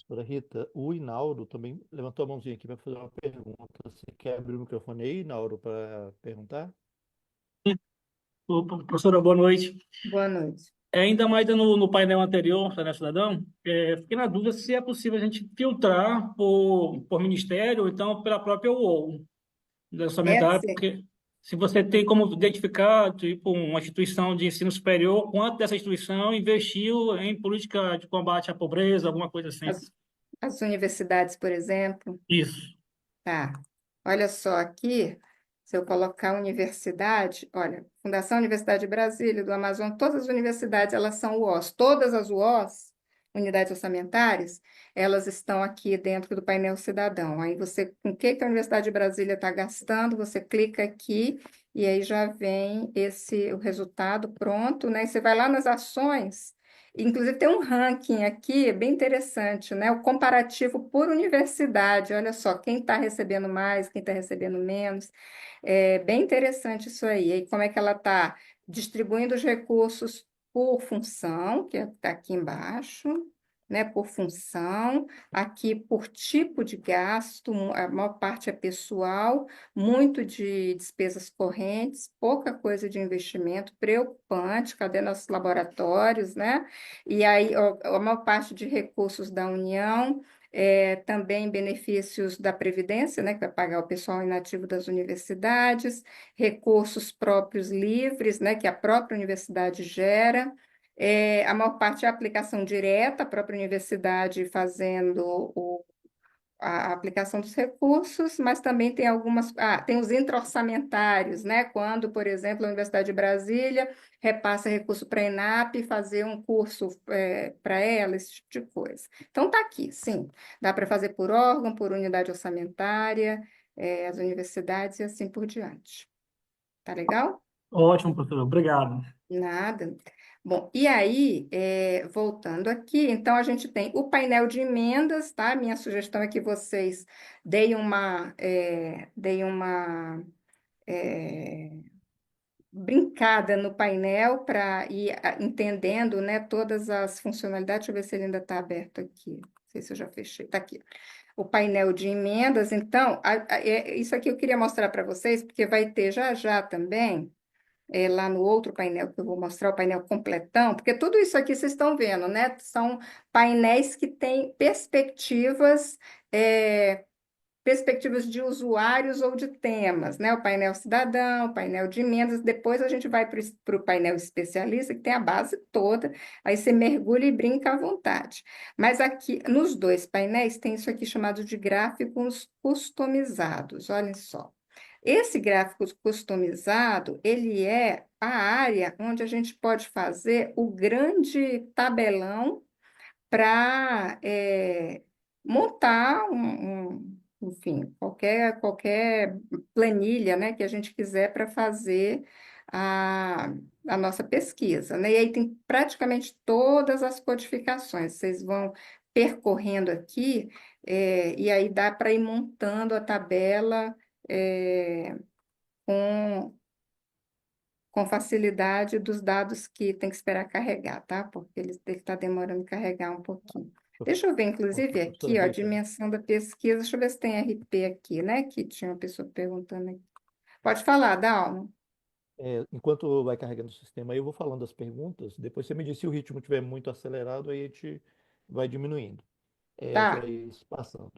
Professora Rita, o Inauro também levantou a mãozinha aqui para fazer uma pergunta. Você quer abrir o microfone aí, Inauro, para perguntar? Opa, professora, boa noite. Boa noite. Ainda mais no painel anterior, Painel Cidadão, fiquei na dúvida se é possível a gente filtrar por ministério ou então pela própria UOL da orçamentária, Essa porque se você tem como identificar, tipo, uma instituição de ensino superior, quanto dessa instituição investiu em política de combate à pobreza, alguma coisa assim. as universidades, por exemplo. Isso. Tá. Olha só, aqui, se eu colocar universidade, olha, Fundação Universidade de Brasília, do Amazonas, todas as universidades, elas são UOS. Todas as UOS, unidades orçamentárias, elas estão aqui dentro do painel cidadão. Aí você, com o que que a Universidade de Brasília está gastando, você clica aqui e aí já vem o resultado pronto, né? E você vai lá nas ações, inclusive tem um ranking aqui, bem interessante, né? O comparativo por universidade, olha só, quem está recebendo mais, quem está recebendo menos. É bem interessante isso aí. E como é que ela está distribuindo os recursos por função, que está aqui embaixo, né? Por função, aqui por tipo de gasto, a maior parte é pessoal, muito de despesas correntes, pouca coisa de investimento, preocupante, cadê nossos laboratórios, né? E aí, a maior parte de recursos da União, também benefícios da Previdência, né, que vai pagar o pessoal inativo das universidades, recursos próprios livres, né, que a própria universidade gera. A maior parte é aplicação direta, a própria universidade fazendo a aplicação dos recursos, mas também tem tem os intra-orçamentários, né? Quando, por exemplo, a Universidade de Brasília repassa recurso para a ENAP fazer um curso para ela, esse tipo de coisa. Então, está aqui, sim. Dá para fazer por órgão, por unidade orçamentária, as universidades e assim por diante. Tá legal? Ótimo, professor. Obrigado. Nada. Bom, e aí, voltando aqui, então a gente tem o painel de emendas, tá? Minha sugestão é que vocês deem uma brincada no painel para ir entendendo, né, todas as funcionalidades. Deixa eu ver se ele ainda está aberto aqui. Não sei se eu já fechei. Está aqui. O painel de emendas. Então, isso aqui eu queria mostrar para vocês, porque vai ter já já também lá no outro painel que eu vou mostrar, o painel completão, porque tudo isso aqui vocês estão vendo, né? São painéis que têm perspectivas de usuários ou de temas, né? O painel cidadão, o painel de emendas, depois a gente vai para o painel especialista, que tem a base toda, aí você mergulha e brinca à vontade. Mas aqui, nos dois painéis, tem isso aqui chamado de gráficos customizados, olhem só. Esse gráfico customizado, ele é a área onde a gente pode fazer o grande tabelão para montar enfim, qualquer planilha, né, que a gente quiser para fazer a, a nossa pesquisa, né? E aí tem praticamente todas as codificações. Vocês vão percorrendo aqui, e aí dá para ir montando a tabela com, com facilidade dos dados que tem que esperar carregar, tá? Porque ele está demorando a carregar um pouquinho. Deixa eu ver, inclusive, Professora, aqui, ó, a aproveitando. dimensão da pesquisa. Deixa eu ver se tem RP aqui, né? Que tinha uma pessoa perguntando aqui. Pode falar, Dalma. Enquanto vai carregando o sistema aí, eu vou falando das perguntas. Depois você me diz se o ritmo estiver muito acelerado, aí a gente vai diminuindo. A gente Tá. vai passando.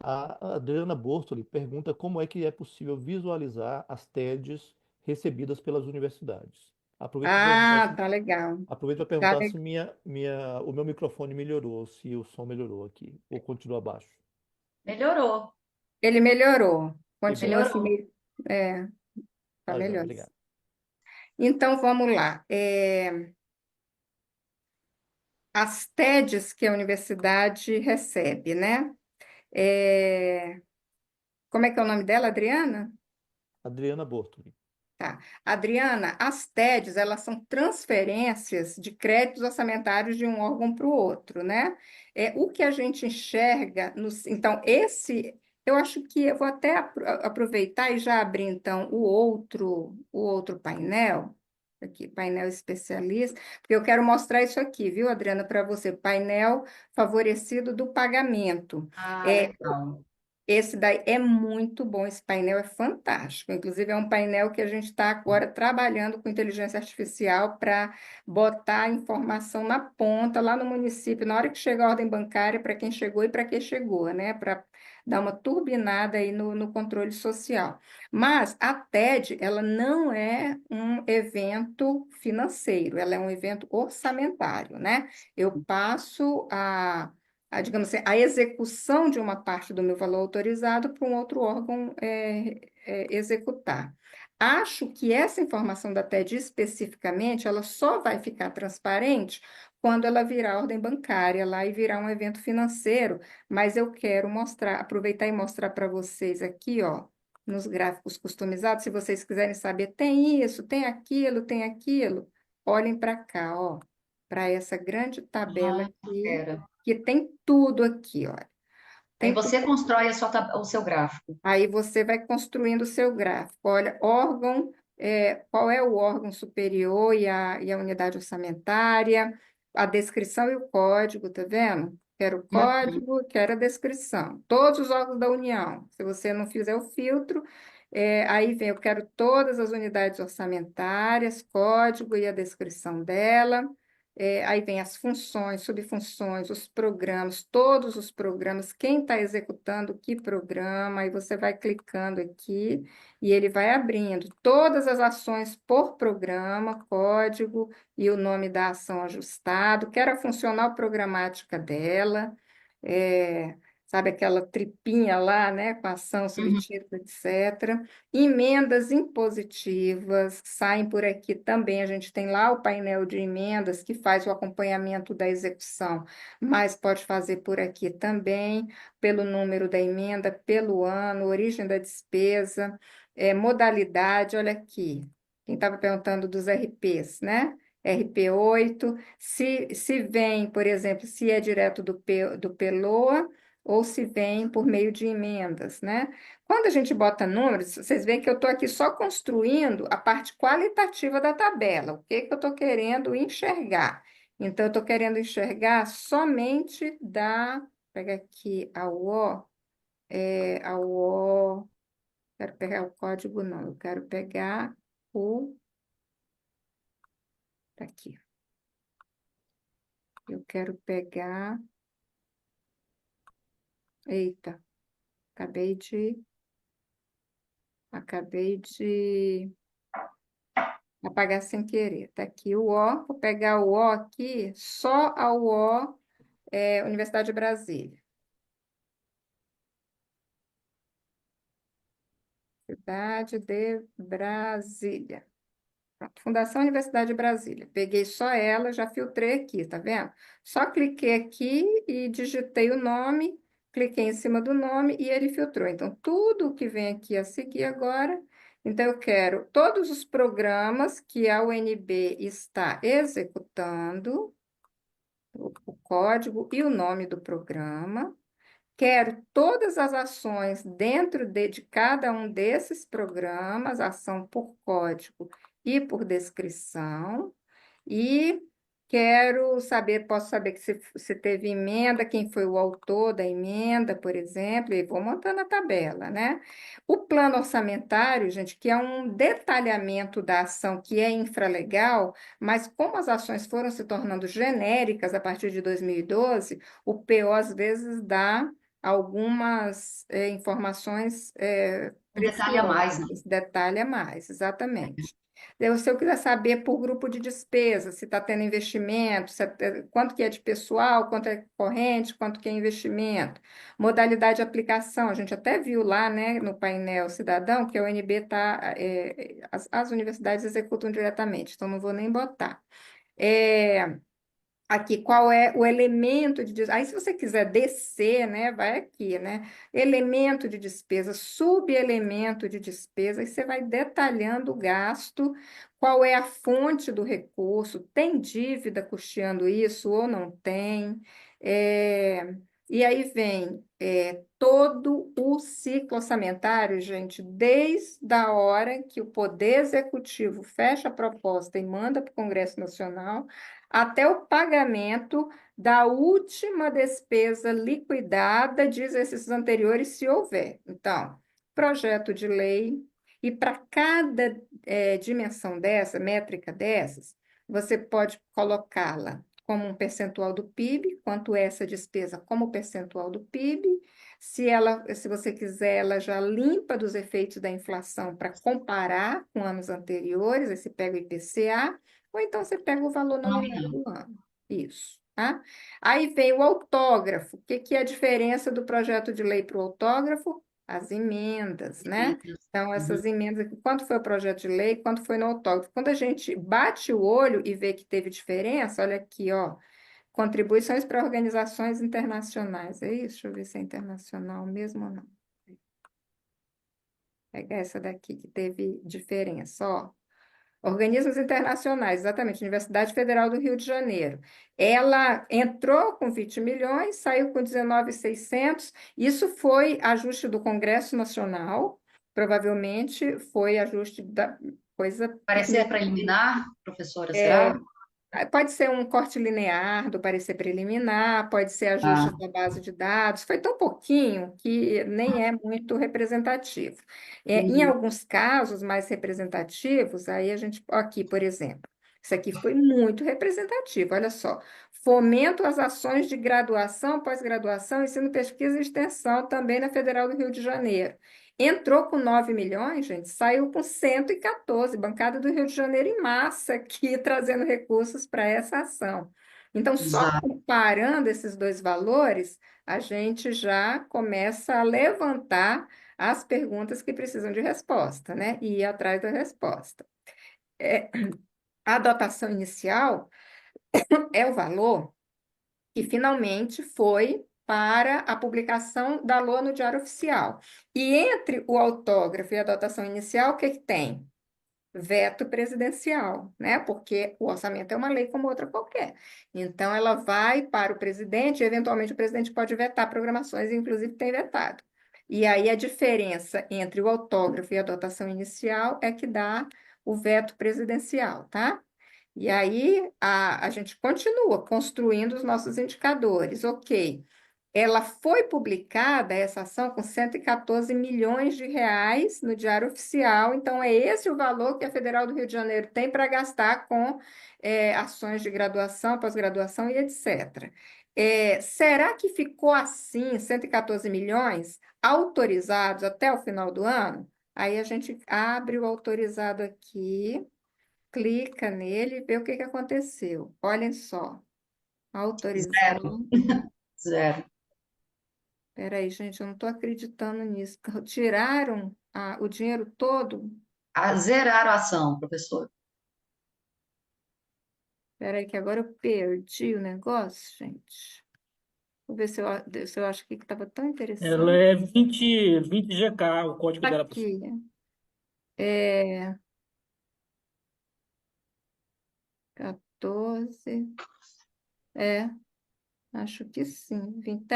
A Adriana Bortoli pergunta como é que é possível visualizar as TEDs recebidas pelas universidades. Aproveito para perguntar Ah, se, tá legal. aproveito para Tá perguntar se legal. o meu microfone melhorou, se o som melhorou aqui, ou continua baixo. Melhorou, Ele melhorou. Que bom. Continua assim, melhorou. tá Tá, joia, melhor. obrigado. Então, vamos lá. As TEDs que a universidade recebe, né? Como é que é o nome dela, Adriana? Adriana Bortoli. Tá. Adriana, as TEDs, elas são transferências de créditos orçamentários de um órgão para o outro, né? O que a gente enxerga, então, eu acho que eu vou até aproveitar e já abrir, então, o outro painel, aqui, painel especialista, porque eu quero mostrar isso aqui, viu, Adriana, para você, painel favorecido do pagamento. Ah, É, legal. esse daí é muito bom, esse painel é fantástico. Inclusive, é um painel que a gente está agora trabalhando com inteligência artificial para botar a informação na ponta, lá no município, na hora que chega a ordem bancária, para quem chegou e para que chegou, né? Para dar uma turbinada aí no controle social. Mas a TED, ela não é um evento financeiro, ela é um evento orçamentário, né? Eu passo digamos assim, a execução de uma parte do meu valor autorizado para um outro órgão executar. acho que essa informação da TED especificamente, ela só vai ficar transparente quando ela virar ordem bancária lá e virar um evento financeiro, mas eu quero mostrar, aproveitar e mostrar para vocês aqui, ó, nos gráficos customizados, se vocês quiserem saber, tem isso, tem aquilo, olhem para cá, ó, para essa grande tabela Ah, aqui, era. que tem tudo aqui, olha. Aí Tem tudo. você constrói o seu gráfico. Aí você vai construindo o seu gráfico. Olha, órgão, qual é o órgão superior e a unidade orçamentária, a descrição e o código, tá vendo? Quero o Uhum. código, quero a descrição. Todos os órgãos da União. Se você não fizer o filtro, aí vem, eu quero todas as unidades orçamentárias, código e a descrição dela. Aí vem as funções, subfunções, os programas, todos os programas, quem está executando que programa, aí você vai clicando aqui e ele vai abrindo todas as ações por programa, código e o nome da ação ajustado, quero a funcional programática dela, sabe aquela tripinha lá, né, com ação, Uhum. subtítulo, etc. Emendas impositivas saem por aqui também. A gente tem lá o painel de emendas que faz o acompanhamento da execução, mas pode fazer por aqui também, pelo número da emenda, pelo ano, origem da despesa, modalidade. Olha aqui, quem estava perguntando dos RPs, né? RP8, se vem, por exemplo, se é direto do PELOA ou se vem por meio de emendas, né? Quando a gente bota números, vocês veem que eu estou aqui só construindo a parte qualitativa da tabela, o que que eu estou querendo enxergar. Então, eu estou querendo enxergar somente pega aqui a O, quero pegar o código, não, eu quero pegar tá aqui, eu quero pegar, eita, acabei de apagar sem querer. Tá aqui o O, vou pegar o O aqui, só a UO, Universidade de Brasília. Cidade de Brasília. Pronto, Fundação Universidade de Brasília. Peguei só ela, já filtrei aqui, tá vendo? Só cliquei aqui e digitei o nome, cliquei em cima do nome e ele filtrou. Então, tudo que vem aqui a seguir agora, então eu quero todos os programas que a UNB está executando, o código e o nome do programa. Quero todas as ações dentro de cada um desses programas, ação por código e por descrição, e quero saber, posso saber que se teve emenda, quem foi o autor da emenda, por exemplo, e vou montando a tabela, né? O plano orçamentário, gente, que é um detalhamento da ação que é infralegal, mas como as ações foram se tornando genéricas a partir de 2012, o PO às vezes dá algumas informações Um detalhe a mais, né? preciosas, detalha mais, exatamente. Se eu quiser saber por grupo de despesa, se está tendo investimento, quanto que é de pessoal, quanto é corrente, quanto que é investimento, modalidade de aplicação, a gente até viu lá, né, no painel cidadão, que a UNB está, as universidades executam diretamente, então não vou nem botar. Aqui, qual é o elemento de despesa? Aí, se você quiser descer, né, vai aqui, né? Elemento de despesa, subelemento de despesa, e você vai detalhando o gasto, qual é a fonte do recurso, tem dívida custeando isso ou não tem? E aí vem todo o ciclo orçamentário, gente, desde a hora que o Poder Executivo fecha a proposta e manda para o Congresso Nacional, até o pagamento da última despesa liquidada de exercícios anteriores, se houver. Então, projeto de lei, e para cada dimensão dessa, métrica dessas, você pode colocá-la como um percentual do PIB, quanto é essa despesa como percentual do PIB. Se você quiser, ela já limpa dos efeitos da inflação para comparar com anos anteriores, aí você pega o IPCA, ou então você pega o valor nominal do ano. Isso, tá? Aí vem o autógrafo. O que que é a diferença do projeto de lei para o autógrafo? as emendas, né? Então, essas emendas, aqui, quanto foi o projeto de lei, quanto foi no autógrafo. Quando a gente bate o olho e vê que teve diferença, olha aqui, ó, contribuições para organizações internacionais. É isso? Deixa eu ver se é internacional mesmo ou não. Pega essa daqui que teve diferença, ó. Organismos internacionais, exatamente, Universidade Federal do Rio de Janeiro. Ela entrou com 20 milhões, saiu com 19.600. Isso foi ajuste do Congresso Nacional, provavelmente foi ajuste da coisa Parecer pequena. preliminar, professora, será? Pode ser um corte linear do parecer preliminar, pode ser ajustes Ah, da base de dados, foi tão pouquinho que nem é muito representativo. Em uhum. alguns casos mais representativos, aí a gente, aqui, por exemplo, isso aqui foi muito representativo, olha só. Fomento às ações de graduação, pós-graduação, ensino, pesquisa e extensão, também na Federal do Rio de Janeiro. Entrou com 9 milhões, gente, saiu com 114, bancada do Rio de Janeiro em massa aqui, trazendo recursos para essa ação. Então, só Exato. comparando esses dois valores, a gente já começa a levantar as perguntas que precisam de resposta, né? E ir atrás da resposta. É, a dotação inicial é o valor que finalmente foi para a publicação da LOA no Diário Oficial. E entre o autógrafo e a dotação inicial, o que que tem? Veto presidencial, né? Porque o orçamento é uma lei como outra qualquer. Então, ela vai para o presidente, e eventualmente o presidente pode vetar programações, inclusive tem vetado. E aí a diferença entre o autógrafo e a dotação inicial é que dá o veto presidencial, tá? E aí a gente continua construindo os nossos indicadores. Ok, ela foi publicada, essa ação, com 114 milhões de reais no Diário Oficial, então é esse o valor que a Federal do Rio de Janeiro tem para gastar com ações de graduação, pós-graduação e etc. Será que ficou assim, 114 milhões, autorizados até o final do ano? Aí a gente abre o autorizado aqui, clica nele e vê o que que aconteceu. Olhem só, Zero, autorizado. zero. Peraí, gente, eu não estou acreditando nisso. Tiraram o dinheiro todo? Zeraram a ação, professor. Peraí, que agora eu perdi o negócio, gente. Vou ver se eu acho que estava tão Ela interessante. é 20 GK, o código Tá dela, professor. aqui. É 14. É, acho que sim. 20.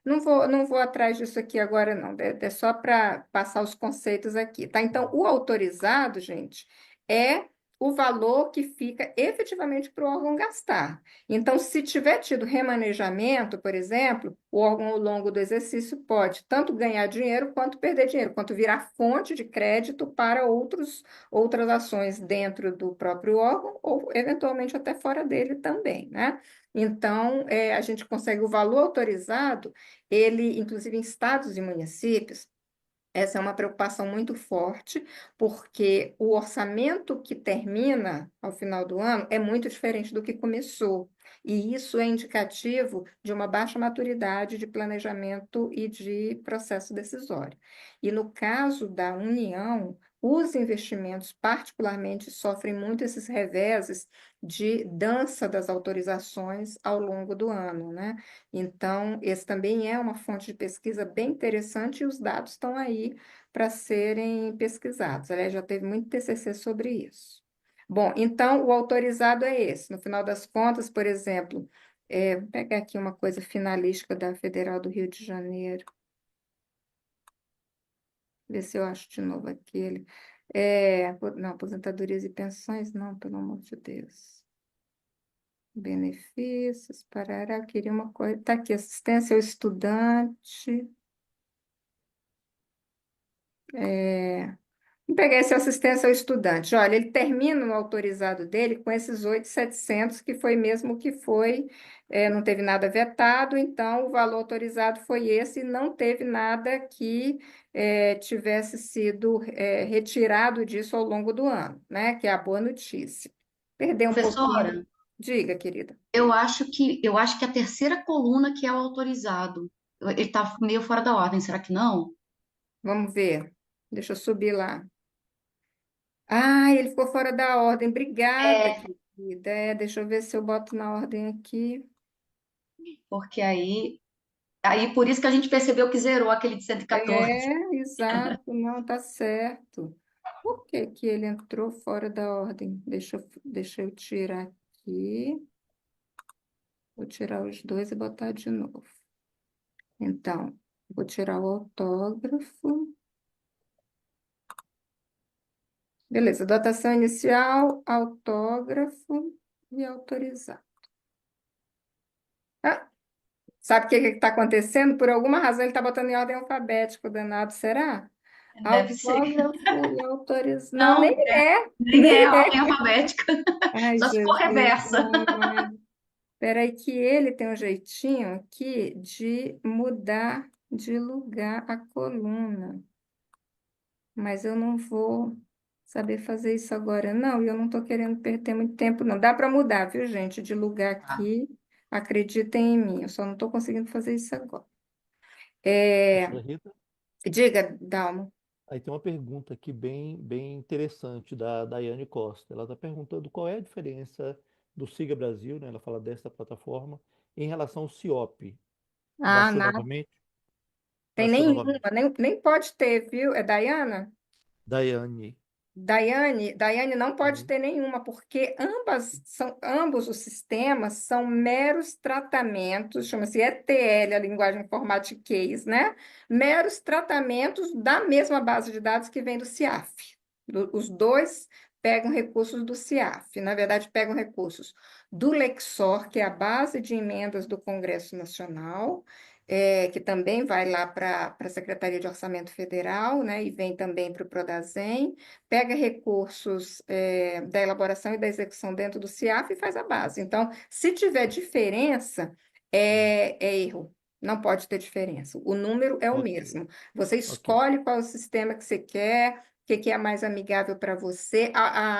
Não vou atrás disso aqui agora, não. É só para passar os conceitos aqui, tá? Então, o autorizado, gente, é o valor que fica efetivamente para o órgão gastar. Então, se tiver tido remanejamento, por exemplo, o órgão, ao longo do exercício, pode tanto ganhar dinheiro quanto perder dinheiro, quanto virar fonte de crédito para outras ações dentro do próprio órgão ou, eventualmente, até fora dele também, né? Então, a gente consegue o valor autorizado, ele, inclusive em estados e municípios, essa é uma preocupação muito forte, porque o orçamento que termina ao final do ano é muito diferente do que começou. E isso é indicativo de uma baixa maturidade de planejamento e de processo decisório. E no caso da União, os investimentos, particularmente, sofrem muito esses reveses de dança das autorizações ao longo do ano, né? Então, esse também é uma fonte de pesquisa bem interessante e os dados estão aí para serem pesquisados. Aliás, já teve muito TCC sobre isso. Bom, então o autorizado é esse. No final das contas, por exemplo, vou pegar aqui uma coisa finalística da Federal do Rio de Janeiro, ver se eu acho de novo aquele. Não, aposentadorias e pensões, não, pelo amor de Deus. Benefícios, parará, eu queria uma coisa. Está aqui, assistência ao estudante. Vamos pegar essa assistência ao estudante. Olha, ele termina no autorizado dele com esses 8.700, que foi mesmo que foi, não teve nada vetado, então o valor autorizado foi esse, e não teve nada que tivesse sido retirado disso ao longo do ano, né? Que é a boa notícia. Perdeu um pouquinho. Professora, Diga, querida. eu acho que a terceira coluna que é o autorizado. Ele está meio fora da ordem, será que não? Vamos ver. Deixa eu subir lá. Ah, ele ficou fora da ordem. Obrigada, É, querida. Deixa eu ver se eu boto na ordem aqui. porque aí por isso que a gente percebeu que zerou aquele de 114. Exato, não, tá certo. Por que que ele entrou fora da ordem? Deixa eu tirar aqui. Vou tirar os dois e botar de novo. Então, vou tirar o autógrafo. Beleza, datação inicial, autógrafo e autorizar. Ah, sabe o que está acontecendo? Por alguma razão ele está botando em ordem alfabética, o danado, será? Deve ser. Autógrafo e autorizar. Não, nem Não, é. nem Nem é é. ordem alfabética. Ai, Só se for Jesus. reversa. Peraí, que ele tem um jeitinho aqui de mudar de lugar a coluna. Mas eu não vou saber fazer isso agora, não. E eu não estou querendo perder muito tempo, não. Dá para mudar, viu, gente? De lugar Tá. aqui. Acreditem em mim. Eu só não estou conseguindo fazer isso agora. É, Professora Rita, diga, Dalmo. aí tem uma pergunta aqui bem interessante da Daiane Costa. Ela está perguntando qual é a diferença do Siga Brasil, né? Ela fala dessa plataforma, em relação ao CIOP. Ah, Baixou nada. novamente? Tem Baixou nenhuma. novamente. Nem pode ter, viu? É Dayana? Daiane. Daiane não pode Uhum. ter nenhuma, porque ambos os sistemas são meros tratamentos, chama-se ETL, a linguagem informatiquês, né? Meros tratamentos da mesma base de dados que vem do CIAF. Os dois pegam recursos do CIAF, na verdade, pegam recursos do Lexor, que é a base de emendas do Congresso Nacional, que também vai lá para a Secretaria de Orçamento Federal, né? E vem também para o Prodazem, pega recursos da elaboração e da execução dentro do CIAF e faz a base. Então, se tiver diferença, é erro. Não pode ter diferença. O número é o Ok, mesmo. Você ok. escolhe qual é o sistema que você quer, o que que é mais amigável para você.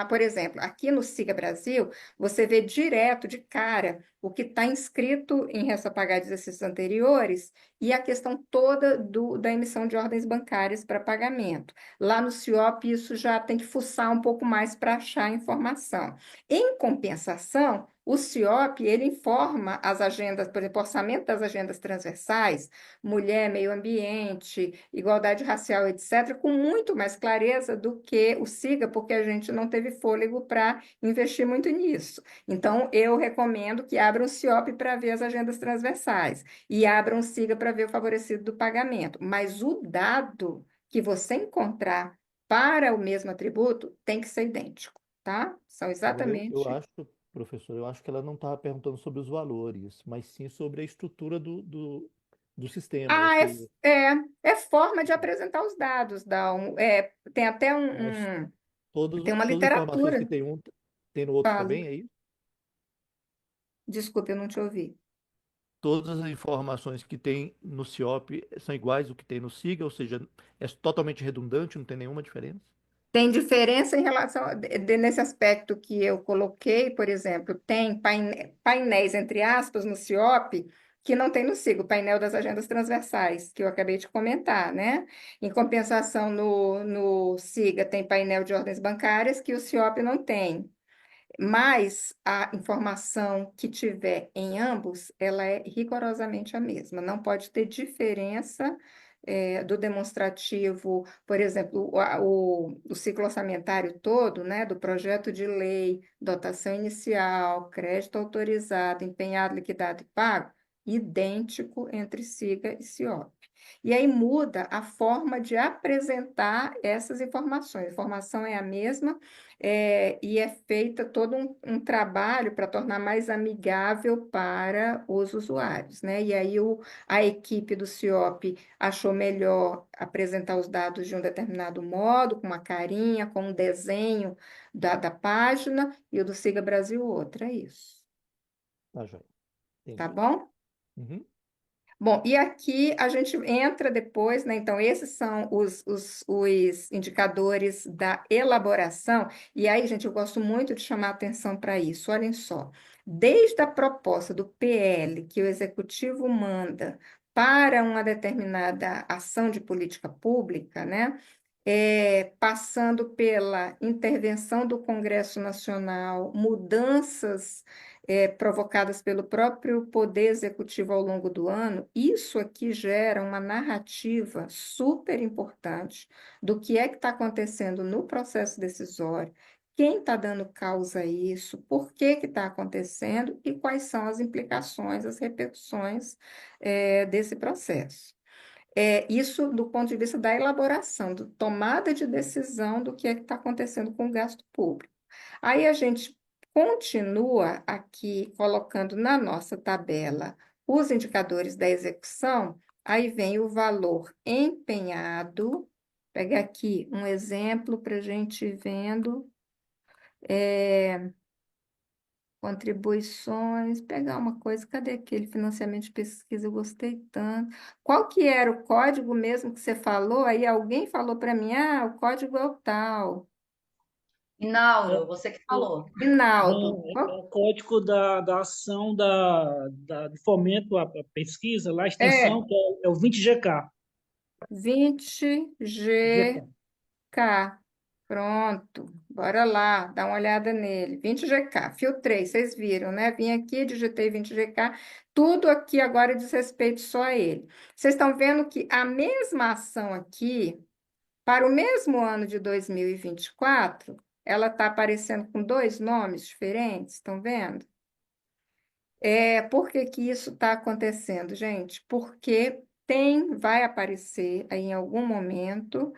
Por exemplo, aqui no Siga Brasil, você vê direto, de cara, o que está inscrito em resta pagar de exercícios anteriores e a questão toda da emissão de ordens bancárias para pagamento. Lá no CIOP, isso já tem que fuçar um pouco mais para achar a informação. Em compensação, o CIOP, ele informa as agendas, por exemplo, orçamento das agendas transversais, mulher, meio ambiente, igualdade racial, etc., com muito mais clareza do que o SIGA, porque a gente não teve fôlego para investir muito nisso. Então, eu recomendo que abram o CIOP para ver as agendas transversais e abram o SIGA para ver o favorecido do pagamento. Mas o dado que você encontrar para o mesmo atributo tem que ser idêntico, tá? São Agora, eu exatamente. acho, professor, eu acho que ela não estava perguntando sobre os valores, mas sim sobre a estrutura do sistema, ou Ah, seja, é forma de apresentar os dados, tem até as- tem uma todas as informações que literatura. tem um, tem no outro Fala. também, é isso? Desculpa, eu não te ouvi. Todas as informações que tem no CIOP são iguais ao que tem no SIGA, ou seja, é totalmente redundante, não tem nenhuma diferença? Tem diferença em relação nesse aspecto que eu coloquei, por exemplo, tem painéis, entre aspas, no CIOP, que não tem no SIGA, o painel das agendas transversais, que eu acabei de comentar, né? Em compensação, no SIGA tem painel de ordens bancárias, que o CIOP não tem. Mas a informação que tiver em ambos, ela é rigorosamente a mesma. Não pode ter diferença do demonstrativo, por exemplo, o ciclo orçamentário todo, né, do projeto de lei, dotação inicial, crédito autorizado, empenhado, liquidado e pago, idêntico entre SIGA e CIOP. E aí muda a forma de apresentar essas informações. A informação é a mesma, e é feita todo um trabalho para tornar mais amigável para os usuários, né? E aí a equipe do CIOP achou melhor apresentar os dados de um determinado modo, com uma carinha, com um desenho da página, e o do Siga Brasil outra, é isso. Tá, joia. Tá Entendi. bom? Uhum. Bom, e aqui a gente entra depois, né? Então, esses são os indicadores da elaboração. E aí, gente, eu gosto muito de chamar atenção para isso. Olhem só, desde a proposta do PL, que o executivo manda para uma determinada ação de política pública, né? Passando pela intervenção do Congresso Nacional, mudanças provocadas pelo próprio Poder Executivo ao longo do ano, isso aqui gera uma narrativa super importante do que é que está acontecendo no processo decisório, quem está dando causa a isso, por que está acontecendo e quais são as implicações, as repercussões desse processo. Isso do ponto de vista da elaboração, da tomada de decisão do que é que está acontecendo com o gasto público. Aí a gente continua aqui colocando na nossa tabela os indicadores da execução, aí vem o valor empenhado. Pega aqui um exemplo para a gente ir vendo. Contribuições, pegar uma coisa, cadê aquele financiamento de pesquisa? Eu gostei tanto. Qual que era o código mesmo que você falou? Aí alguém falou para mim, o código é o tal. Inauro, você que falou. Rinaldo, É o código da ação de fomento à pesquisa, lá a é extensão, que é o 20GK. 20GK. Pronto, bora lá, dá uma olhada nele. 20GK, filtrei, vocês viram, né? Vim aqui, digitei 20GK, tudo aqui agora diz respeito só a ele. Vocês estão vendo que a mesma ação aqui, para o mesmo ano de 2024, ela está aparecendo com dois nomes diferentes, estão vendo? Por que que isso está acontecendo, gente? Porque vai aparecer aí em algum momento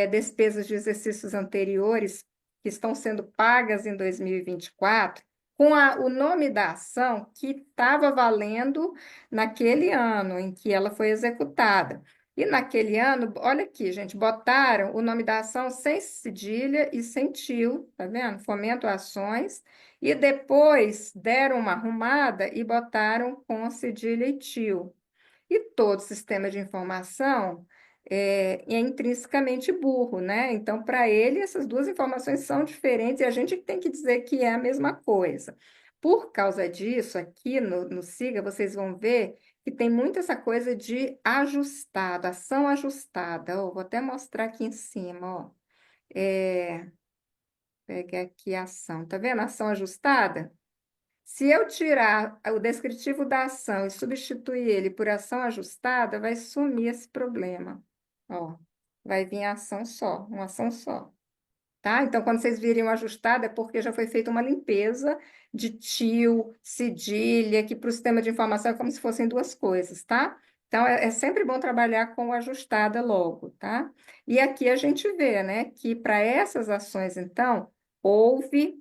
despesas de exercícios anteriores que estão sendo pagas em 2024 com o nome da ação que estava valendo naquele ano em que ela foi executada. E naquele ano, olha aqui, gente, botaram o nome da ação sem cedilha e sem tio, tá vendo? Fomento a ações. E depois deram uma arrumada e botaram com cedilha e tio. E todo sistema de informação é intrinsecamente burro, né? Então, para ele, essas duas informações são diferentes e a gente tem que dizer que é a mesma coisa. Por causa disso, aqui no SIGA, vocês vão ver que tem muito essa coisa de ajustado, ação ajustada. Ó, vou até mostrar aqui em cima, ó. Pegar aqui a ação. Tá vendo? Ação ajustada? Se eu tirar o descritivo da ação e substituir ele por ação ajustada, vai sumir esse problema. Ó, vai vir a ação só, uma ação só. Tá? Então, quando vocês virem o ajustado, é porque já foi feita uma limpeza de tio, cedilha, que para o sistema de informação é como se fossem duas coisas, tá? Então, é sempre bom trabalhar com o ajustada logo, tá? E aqui a gente vê, né, que para essas ações, então, houve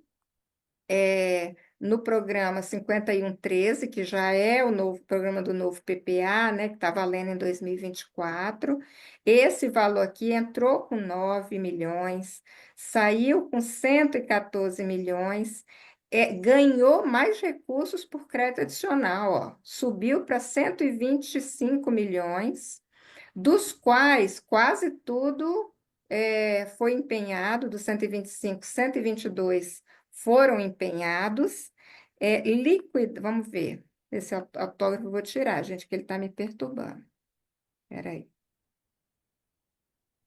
no programa 5113, que já é o novo programa do novo PPA, né, que está valendo em 2024, esse valor aqui entrou com 9 milhões, saiu com 114 milhões, ganhou mais recursos por crédito adicional, ó, subiu para 125 milhões, dos quais quase tudo foi empenhado, dos 125, 122 foram empenhados, vamos ver, esse autógrafo eu vou tirar, gente, que ele está me perturbando. Espera aí.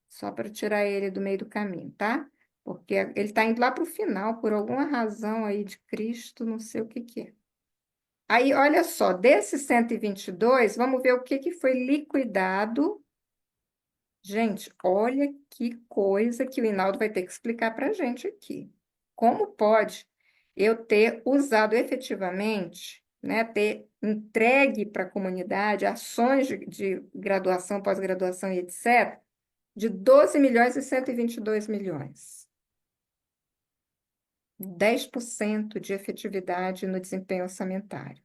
Só para tirar ele do meio do caminho, tá? Porque ele está indo lá para o final, por alguma razão aí de Cristo, não sei o que que é. Aí, olha só, desses 122, vamos ver o que que foi liquidado. Gente, olha que coisa que o Hinaldo vai ter que explicar para a gente aqui. Como pode eu ter usado efetivamente, né, ter entregue para a comunidade ações de graduação, pós-graduação e etc., de 12 milhões e 122 milhões. 10% de efetividade no desempenho orçamentário.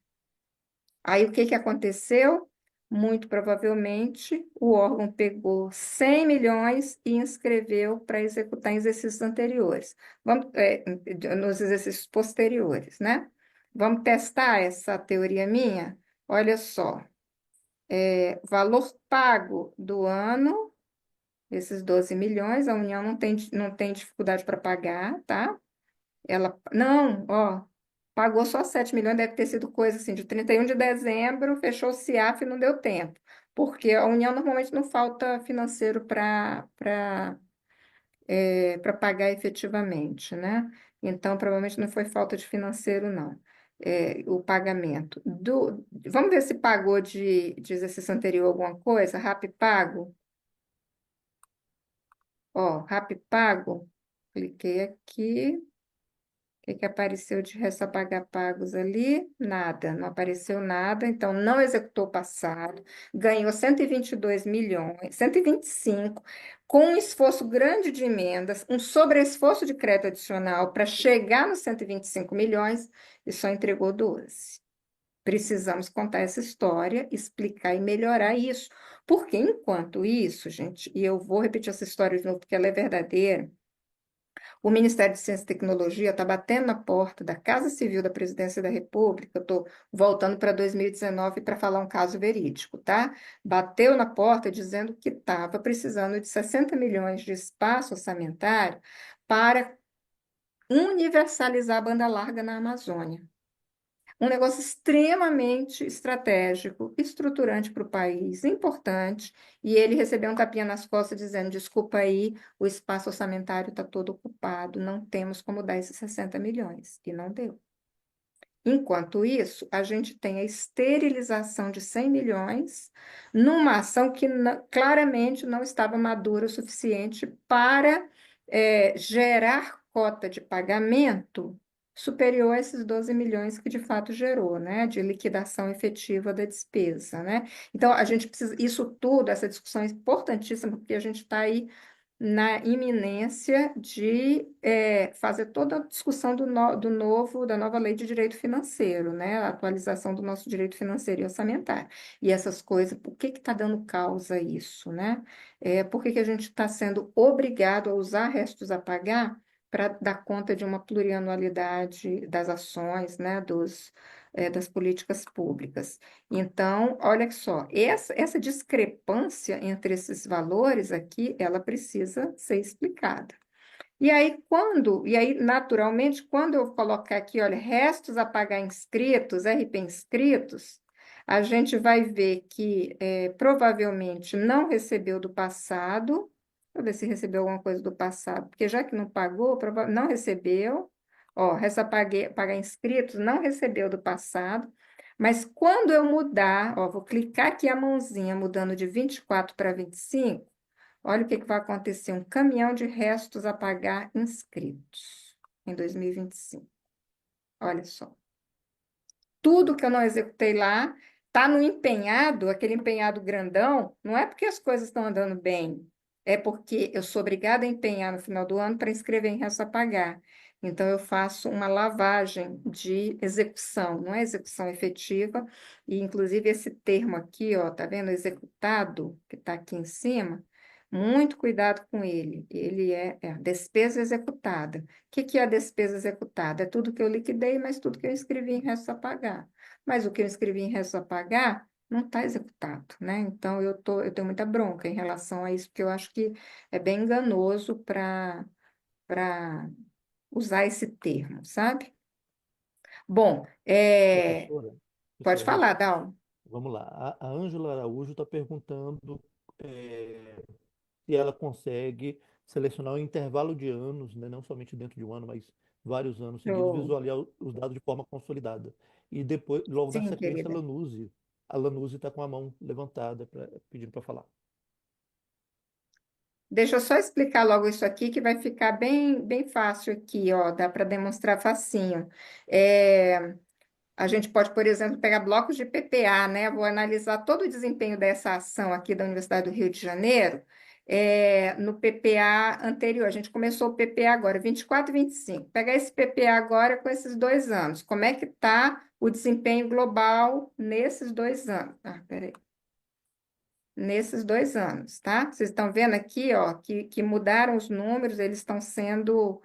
Aí o que que aconteceu? Muito provavelmente o órgão pegou 100 milhões e inscreveu para executar em exercícios anteriores, nos exercícios posteriores, né? Vamos testar essa teoria minha? Olha só, valor pago do ano, esses 12 milhões, a União não tem dificuldade para pagar, tá? Não, ó, pagou só 7 milhões, deve ter sido coisa assim, de 31 de dezembro, fechou o CIAF e não deu tempo. porque a União normalmente não falta financeiro para pagar efetivamente, né? Então, provavelmente não foi falta de financeiro, não. O pagamento. Vamos ver se pagou de exercício anterior alguma coisa? Pago. Ó, Pago. Cliquei aqui. O que que apareceu de resto a pagar pagos ali? Nada, não apareceu nada, então não executou o passado, ganhou 122 milhões, 125, com um esforço grande de emendas, um sobreesforço de crédito adicional para chegar nos 125 milhões e só entregou 12. Precisamos contar essa história, explicar e melhorar isso, porque enquanto isso, gente, e eu vou repetir essa história de novo porque ela é verdadeira. O Ministério de Ciência e Tecnologia está batendo na porta da Casa Civil da Presidência da República. Eu estou voltando para 2019 para falar um caso verídico, tá? Bateu na porta dizendo que estava precisando de 60 milhões de espaço orçamentário para universalizar a banda larga na Amazônia. Um negócio extremamente estratégico, estruturante para o país, importante, e ele recebeu um tapinha nas costas dizendo: desculpa aí, o espaço orçamentário está todo ocupado, não temos como dar esses 60 milhões, e não deu. Enquanto isso, a gente tem a esterilização de 100 milhões numa ação que claramente não estava madura o suficiente para gerar cota de pagamento superior a esses 12 milhões que de fato gerou, né, de liquidação efetiva da despesa, né? Então, a gente precisa, isso tudo, essa discussão é importantíssima, porque a gente está aí na iminência de fazer toda a discussão da nova lei de direito financeiro, né? A atualização do nosso direito financeiro e orçamentário. E essas coisas, por que está dando causa a isso, né? Por que a gente está sendo obrigado a usar restos a pagar para dar conta de uma plurianualidade das ações, né? Das políticas públicas. Então, olha só, essa discrepância entre esses valores aqui, ela precisa ser explicada. Naturalmente, quando eu colocar aqui, olha, restos a pagar inscritos, RP inscritos, a gente vai ver que provavelmente não recebeu do passado. Deixa eu ver se recebeu alguma coisa do passado, porque já que não pagou, não recebeu. Ó, pagar inscritos, não recebeu do passado. Mas quando eu mudar, ó, vou clicar aqui a mãozinha, mudando de 24 para 25, olha o que vai acontecer: um caminhão de restos a pagar inscritos em 2025. Olha só. Tudo que eu não executei lá está no empenhado, aquele empenhado grandão, não é porque as coisas estão andando bem, é porque eu sou obrigada a empenhar no final do ano para inscrever em resto a pagar. Então, eu faço uma lavagem de execução, não é execução efetiva, e inclusive esse termo aqui, ó, tá vendo? Executado, que está aqui em cima, muito cuidado com ele. Ele é despesa executada. O que é a despesa executada? É tudo que eu liquidei, mas tudo que eu inscrevi em resto a pagar. Mas o que eu inscrevi em resto a pagar não está executado, né? Então, eu tenho muita bronca em relação a isso, porque eu acho que é bem enganoso para usar esse termo, sabe? Bom, Professora, pode professora falar, Rita, Dal. vamos lá. A Ângela Araújo está perguntando se ela consegue selecionar um intervalo de anos, né, não somente dentro de um ano, mas vários anos seguidos, Eu, visualizar os dados de forma consolidada. E depois, logo na sim, sequência, querida. A Lanuse está com a mão levantada, pedindo para falar. Deixa eu só explicar logo isso aqui, que vai ficar bem, bem fácil aqui, ó, dá para demonstrar facinho. A gente pode, por exemplo, pegar blocos de PPA, né? Vou analisar todo o desempenho dessa ação aqui da Universidade do Rio de Janeiro, no PPA anterior. A gente começou o PPA agora, 24 e 25. Pegar esse PPA agora com esses 2 anos. Como é que está o desempenho global nesses 2 anos? Peraí. Nesses 2 anos, tá? Vocês estão vendo aqui, ó, que mudaram os números, eles estão sendo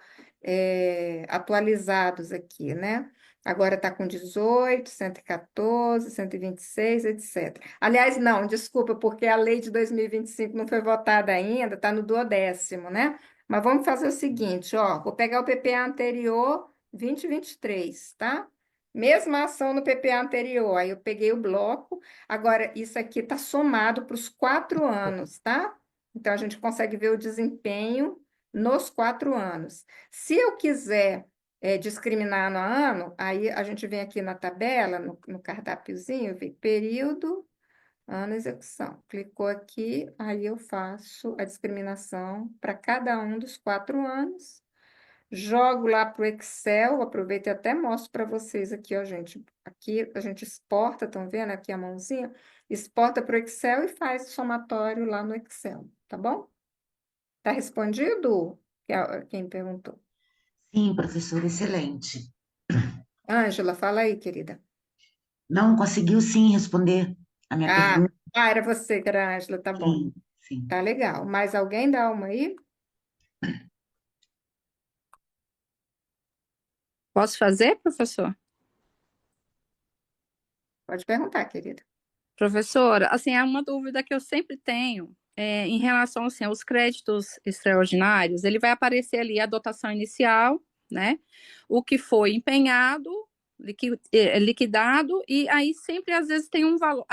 atualizados aqui, né? Agora está com 18, 114, 126, etc. Aliás, não, desculpa, porque a lei de 2025 não foi votada ainda, está no 12º, né? Mas vamos fazer o seguinte, ó, vou pegar o PPA anterior, 2023, tá? Mesma ação no PPA anterior, aí eu peguei o bloco, agora isso aqui está somado para os 4 anos, tá? Então a gente consegue ver o desempenho nos 4 anos. Se eu quiser discriminar no ano, aí a gente vem aqui na tabela, no cardápiozinho, vê período, ano, execução. Clicou aqui, aí eu faço a discriminação para cada um dos 4 anos. Jogo lá para o Excel, aproveito e até mostro para vocês aqui, ó, gente. Aqui a gente exporta, estão vendo aqui a mãozinha? Exporta para o Excel e faz o somatório lá no Excel, tá bom? Tá respondido? Quem perguntou? Sim, professor, excelente. Ângela, fala aí, querida. Não conseguiu sim responder a minha Ah, pergunta? era você que era a Ângela, tá bom. Sim, sim. Tá legal. Mais alguém dá uma aí? Posso fazer, professor? Pode perguntar, querida. Professora, assim, é uma dúvida que eu sempre tenho em relação assim, aos créditos extraordinários. Ele vai aparecer ali a dotação inicial, né? O que foi empenhado, liquidado, e aí sempre às vezes tem um valor,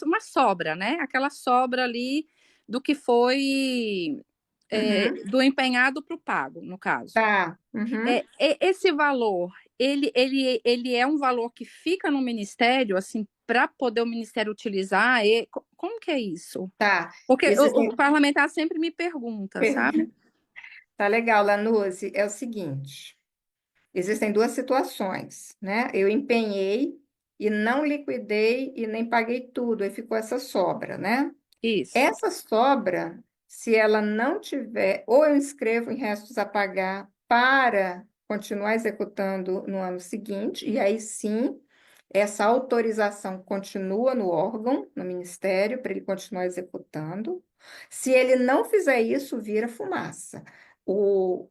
uma sobra, né? Aquela sobra ali do que foi Uhum. do empenhado para o pago, no caso. Tá. Uhum. Esse valor, ele é um valor que fica no ministério, assim, para poder o ministério utilizar? Como que é isso? Tá. Porque o Existem... parlamentar sempre me pergunta, sabe? Tá legal, Lanuse. É o seguinte. Existem duas situações, né? Eu empenhei e não liquidei e nem paguei tudo, aí ficou essa sobra, né? Isso. Essa sobra, se ela não tiver, ou eu inscrevo em restos a pagar para continuar executando no ano seguinte, e aí sim, essa autorização continua no órgão, no ministério, para ele continuar executando. Se ele não fizer isso, vira fumaça.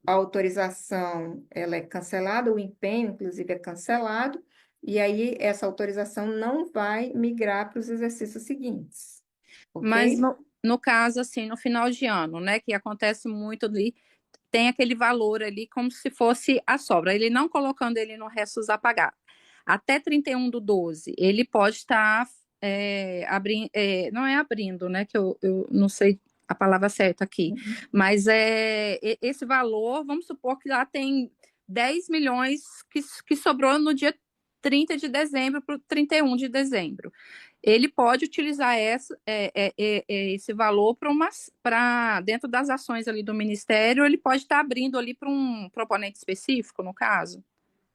A autorização ela é cancelada, o empenho, inclusive, é cancelado, e aí essa autorização não vai migrar para os exercícios seguintes, Mas ok? no caso, assim, no final de ano, né, que acontece muito ali, tem aquele valor ali como se fosse a sobra. Ele não colocando ele no restos a pagar. Até 31/12, ele pode estar abrindo, não é abrindo, né? Que eu não sei a palavra certa aqui, mas esse valor, vamos supor que lá tem 10 milhões que sobrou no dia 30 de dezembro para o 31 de dezembro. Ele pode utilizar esse valor para dentro das ações ali do Ministério, ele pode estar abrindo ali para um proponente específico, no caso.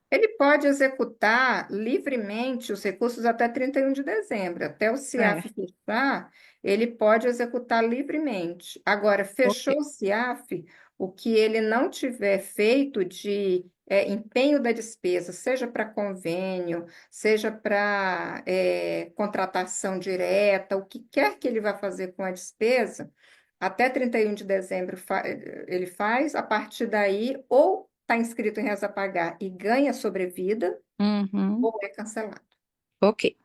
Ele pode executar livremente os recursos até 31 de dezembro. Até o É, CIAF fechar, ele pode executar livremente. Agora, ok. fechou o CIAF, o que ele não tiver feito de empenho da despesa, seja para convênio, seja para contratação direta, o que quer que ele vá fazer com a despesa, até 31 de dezembro ele faz, a partir daí, ou está inscrito em reza a pagar e ganha sobrevida, Uhum, ou é cancelado, ok.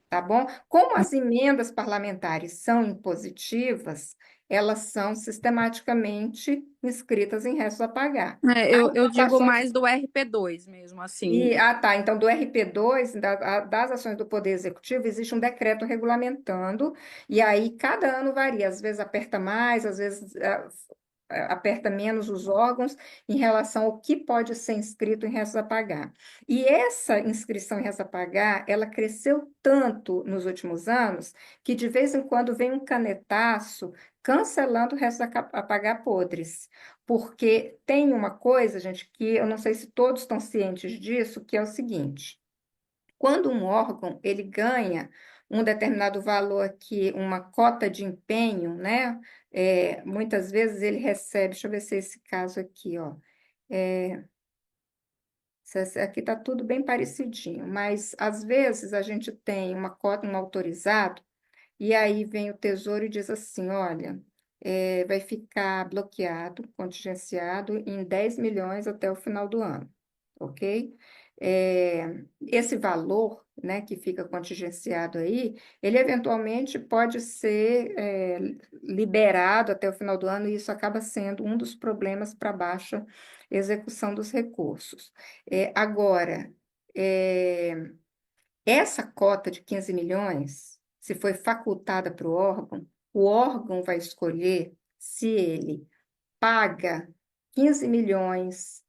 tá bom? Como as emendas parlamentares são impositivas, elas são sistematicamente inscritas em restos a pagar. Eu As digo ações mais do RP2 mesmo, assim. tá. Então, do RP2, das ações do Poder Executivo, existe um decreto regulamentando, e aí cada ano varia. Às vezes aperta mais, às vezes aperta menos os órgãos em relação ao que pode ser inscrito em restos a pagar. E essa inscrição em restos a pagar, ela cresceu tanto nos últimos anos, que de vez em quando vem um canetaço cancelando restos a pagar podres. Porque tem uma coisa, gente, que eu não sei se todos estão cientes disso, que é o seguinte: quando um órgão ele ganha um determinado valor aqui, uma cota de empenho, né? Muitas vezes ele recebe, deixa eu ver se é esse caso aqui, ó. Aqui está tudo bem parecidinho, mas às vezes a gente tem uma cota, um autorizado. E aí vem o Tesouro e diz assim: olha, vai ficar bloqueado, contingenciado em 10 milhões até o final do ano, ok? Esse valor, né, que fica contingenciado aí, ele eventualmente pode ser liberado até o final do ano, e isso acaba sendo um dos problemas para a baixa execução dos recursos. Agora, Essa cota de 15 milhões, se foi facultada para o órgão vai escolher se ele paga 15 milhões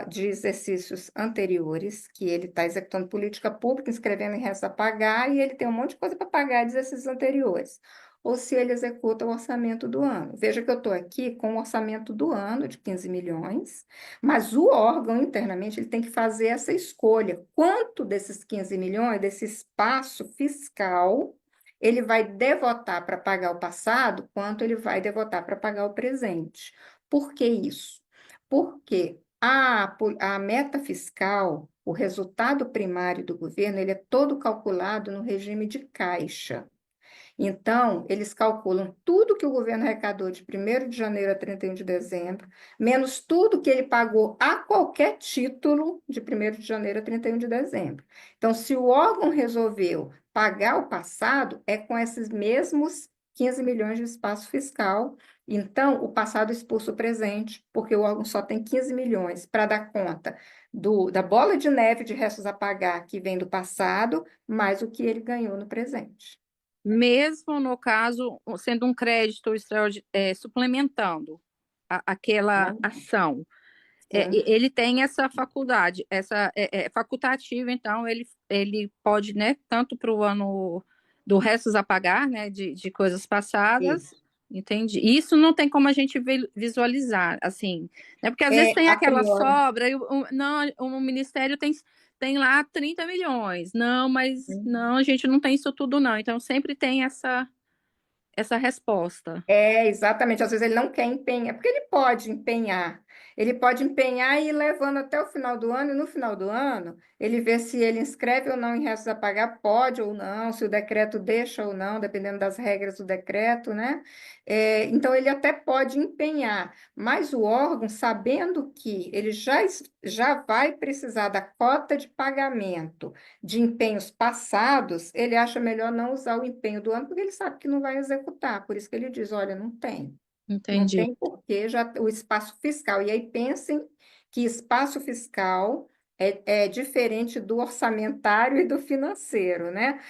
de exercícios anteriores, que ele está executando política pública, inscrevendo em resta a pagar, e ele tem um monte de coisa para pagar de exercícios anteriores. Ou se ele executa o orçamento do ano. Veja que eu estou aqui com o orçamento do ano de 15 milhões, mas o órgão internamente ele tem que fazer essa escolha. Quanto desses 15 milhões, desse espaço fiscal, ele vai devotar para pagar o passado, quanto ele vai devotar para pagar o presente. Por que isso? Porque a meta fiscal, o resultado primário do governo, ele é todo calculado no regime de caixa. Então, eles calculam tudo que o governo arrecadou de 1º de janeiro a 31 de dezembro, menos tudo que ele pagou a qualquer título de 1º de janeiro a 31 de dezembro. Então, se o órgão resolveu pagar o passado, é com esses mesmos 15 milhões de espaço fiscal. Então, o passado expulsa o presente, porque o órgão só tem 15 milhões para dar conta da bola de neve de restos a pagar que vem do passado, mais o que ele ganhou no presente. Mesmo no caso, sendo um crédito suplementando aquela ação. Ele tem essa faculdade, é facultativa, então ele pode, né, tanto para o ano do restos a pagar, né, de coisas passadas, Isso. entendi. Isso não tem como a gente visualizar, assim, né, porque às vezes tem A aquela priori. sobra, e não, o Ministério tem lá 30 milhões, não, mas não, a gente não tem isso tudo não, então sempre tem essa resposta. Exatamente. Às vezes ele não quer empenhar, porque ele pode empenhar. Ele pode empenhar e ir levando até o final do ano, e no final do ano, ele vê se ele inscreve ou não em restos a pagar, pode ou não, se o decreto deixa ou não, dependendo das regras do decreto, né? Então, ele até pode empenhar, mas o órgão, sabendo que ele já vai precisar da cota de pagamento de empenhos passados, ele acha melhor não usar o empenho do ano, porque ele sabe que não vai executar. Por isso que ele diz: olha, não tem. Não Entendi. tem porque já o espaço fiscal. E aí pensem que espaço fiscal é diferente do orçamentário e do financeiro, né?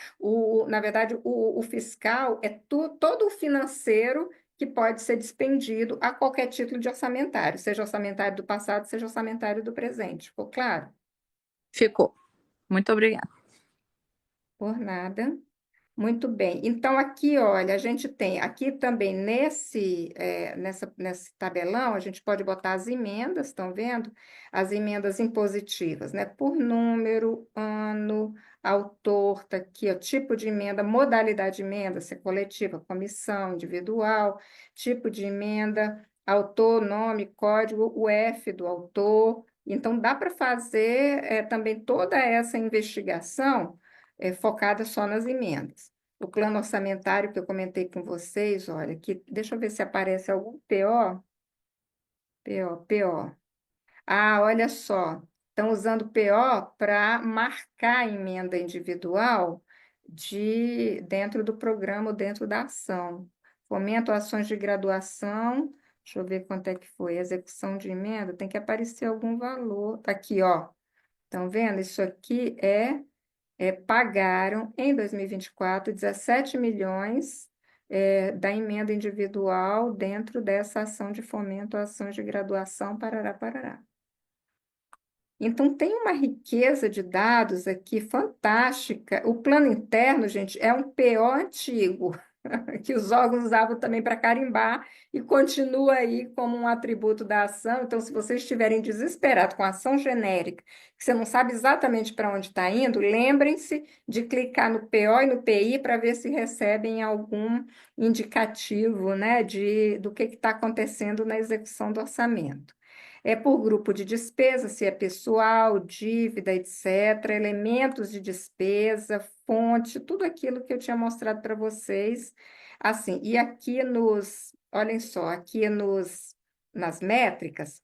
Na verdade, o fiscal é todo o financeiro que pode ser despendido a qualquer título de orçamentário, seja orçamentário do passado, seja orçamentário do presente. Ficou claro? Ficou. Muito obrigada. Por nada. Muito bem. Então, aqui, olha, a gente tem aqui também nesse tabelão, a gente pode botar as emendas, estão vendo? As emendas impositivas, né? Por número, ano, autor, tá aqui, ó, tipo de emenda, modalidade de emenda, se é coletiva, comissão, individual, tipo de emenda, autor, nome, código, o F do autor. Então, dá para fazer também toda essa investigação focada só nas emendas. O plano orçamentário que eu comentei com vocês, olha, deixa eu ver se aparece algum PO. PO. Ah, olha só, estão usando PO para marcar a emenda individual dentro do programa, dentro da ação. Fomento ações de graduação, deixa eu ver quanto é que foi, execução de emenda, tem que aparecer algum valor. Tá aqui, ó. Estão vendo? Isso aqui pagaram em 2024 17 milhões da emenda individual dentro dessa ação de fomento, ações de graduação, parará, parará. Então, tem uma riqueza de dados aqui fantástica. O plano interno, gente, é um PO antigo, que os órgãos usavam também para carimbar e continua aí como um atributo da ação. Então, se vocês estiverem desesperados com a ação genérica, que você não sabe exatamente para onde está indo, lembrem-se de clicar no PO e no PI para ver se recebem algum indicativo, né, do que está acontecendo na execução do orçamento. É por grupo de despesa, se é pessoal, dívida, etc., elementos de despesa, fonte, tudo aquilo que eu tinha mostrado para vocês. Assim, e aqui olhem só, nas métricas,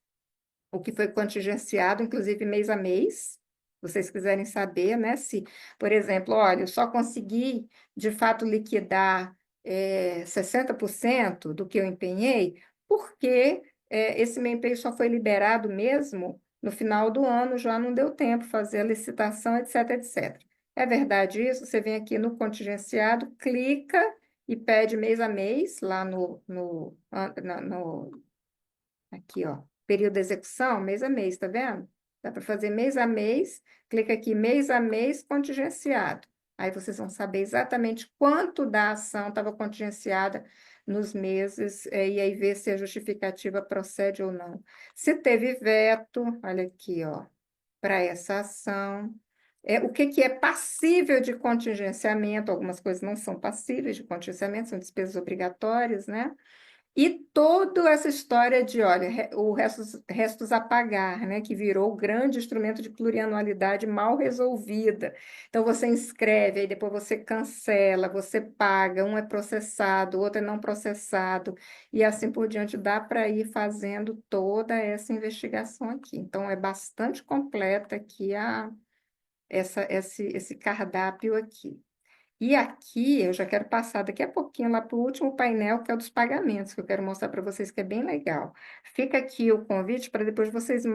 o que foi contingenciado, inclusive mês a mês, se vocês quiserem saber, né? Se, por exemplo, olha, eu só consegui, de fato, liquidar 60% do que eu empenhei, porque esse meu empenho só foi liberado mesmo no final do ano, já não deu tempo fazer a licitação, etc, etc. É verdade isso? Você vem aqui no contingenciado, clica e pede mês a mês, lá aqui, ó, período de execução, mês a mês, tá vendo? Dá para fazer mês a mês, clica aqui, mês a mês, contingenciado. Aí vocês vão saber exatamente quanto da ação estava contingenciada nos meses, e aí ver se a justificativa procede ou não. Se teve veto, olha aqui, ó, para essa ação. O que que é passível de contingenciamento? Algumas coisas não são passíveis de contingenciamento, são despesas obrigatórias, né? E toda essa história de, olha, o restos a pagar, né, que virou o grande instrumento de plurianualidade mal resolvida. Então, você inscreve, aí depois você cancela, você paga, um é processado, o outro é não processado, e assim por diante. Dá para ir fazendo toda essa investigação aqui. Então, é bastante completa aqui esse cardápio aqui. E aqui eu já quero passar daqui a pouquinho lá para o último painel, que é o dos pagamentos, que eu quero mostrar para vocês que é bem legal. Fica aqui o convite para depois vocês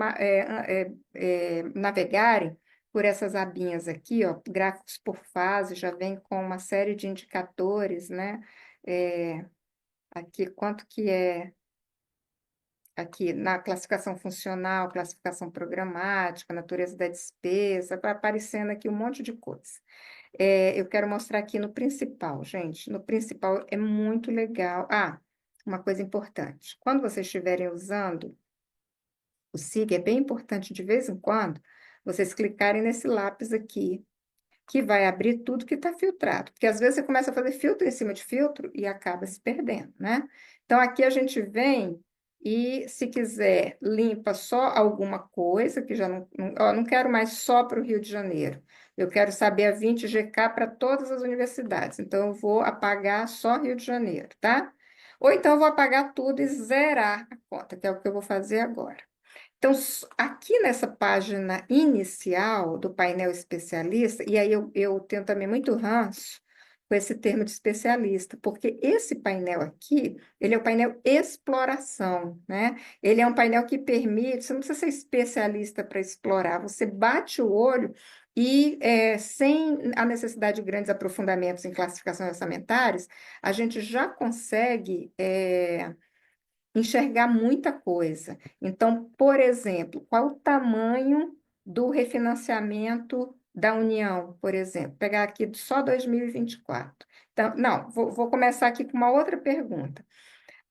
navegarem por essas abinhas aqui, ó, gráficos por fase, já vem com uma série de indicadores, né? É, aqui, quanto que é aqui na classificação funcional, classificação programática, natureza da despesa, vai aparecendo aqui um monte de coisa. Eu quero mostrar aqui no principal, gente. No principal é muito legal. Ah, uma coisa importante. Quando vocês estiverem usando o SIG, é bem importante de vez em quando vocês clicarem nesse lápis aqui, que vai abrir tudo que está filtrado. Porque às vezes você começa a fazer filtro em cima de filtro e acaba se perdendo, né? Então aqui a gente vem e, se quiser, limpa só alguma coisa, que já não quero mais só para o Rio de Janeiro. Eu quero saber a 20 GK para todas as universidades. Então, eu vou apagar só Rio de Janeiro, tá? Ou então, eu vou apagar tudo e zerar a conta, que é o que eu vou fazer agora. Então, aqui nessa página inicial do painel especialista, e aí eu tenho também muito ranço com esse termo de especialista, porque esse painel aqui, ele é o painel exploração, né? Ele é um painel que permite, você não precisa ser especialista para explorar, você bate o olho e, sem a necessidade de grandes aprofundamentos em classificações orçamentárias, a gente já consegue enxergar muita coisa. Então, por exemplo, qual o tamanho do refinanciamento da União, por exemplo? Pegar aqui só 2024. Então, não, vou começar aqui com uma outra pergunta.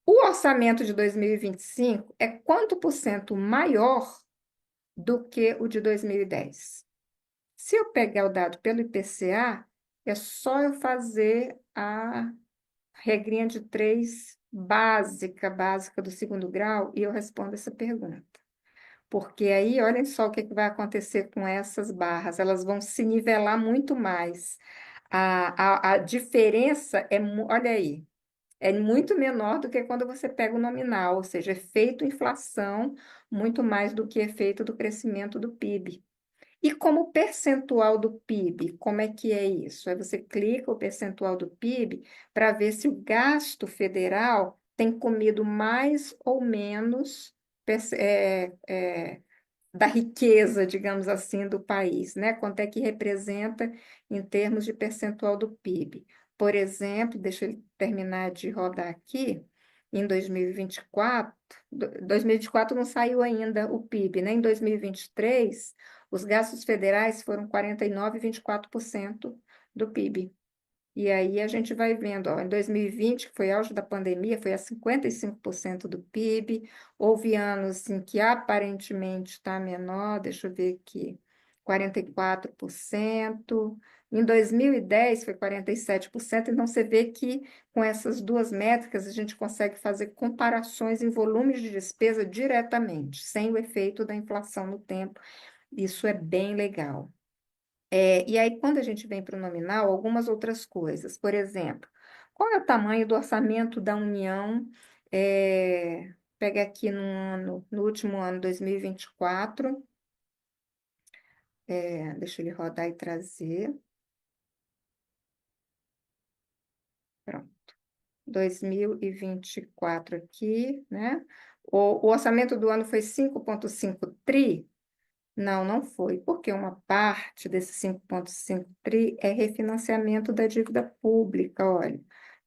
O orçamento de 2025 é quanto por cento maior do que o de 2010? Se eu pegar o dado pelo IPCA, é só eu fazer a regrinha de 3 básica do segundo grau, e eu respondo essa pergunta. Porque aí, olhem só o que vai acontecer com essas barras, elas vão se nivelar muito mais. A diferença olha aí, é muito menor do que quando você pega o nominal, ou seja, efeito inflação, muito mais do que efeito do crescimento do PIB. E como percentual do PIB, como é que é isso? Aí você clica o percentual do PIB para ver se o gasto federal tem comido mais ou menos da riqueza, digamos assim, do país, né? Quanto é que representa em termos de percentual do PIB. Por exemplo, deixa eu terminar de rodar aqui, em 2024, 2024 não saiu ainda o PIB, né? Em 2023, os gastos federais foram 49,24% do PIB. E aí a gente vai vendo, ó, em 2020, que foi auge da pandemia, foi a 55% do PIB. Houve anos em que aparentemente está menor, deixa eu ver aqui, 44%. Em 2010 foi 47%. Então você vê que com essas duas métricas a gente consegue fazer comparações em volumes de despesa diretamente, sem o efeito da inflação no tempo. Isso é bem legal. E aí, quando a gente vem para o nominal, algumas outras coisas. Por exemplo, qual é o tamanho do orçamento da União? Pega aqui no último ano, 2024. Deixa ele rodar e trazer. Pronto. 2024 aqui, né? O orçamento do ano foi 5,5 tri. Não, não foi, porque uma parte desses 5,5 tri é refinanciamento da dívida pública, olha.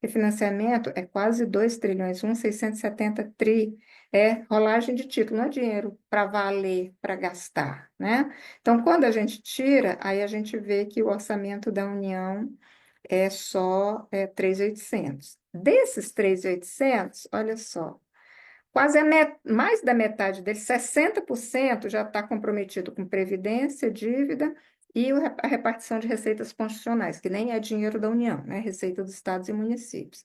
Refinanciamento é quase 2 trilhões, 1,670 tri, é rolagem de título, não é dinheiro para valer, para gastar, né? Então, quando a gente tira, aí a gente vê que o orçamento da União é só 3.800. Desses 3.800, olha só, quase mais da metade deles, 60% já está comprometido com previdência, dívida e a repartição de receitas constitucionais, que nem é dinheiro da União, né? Receita dos estados e municípios.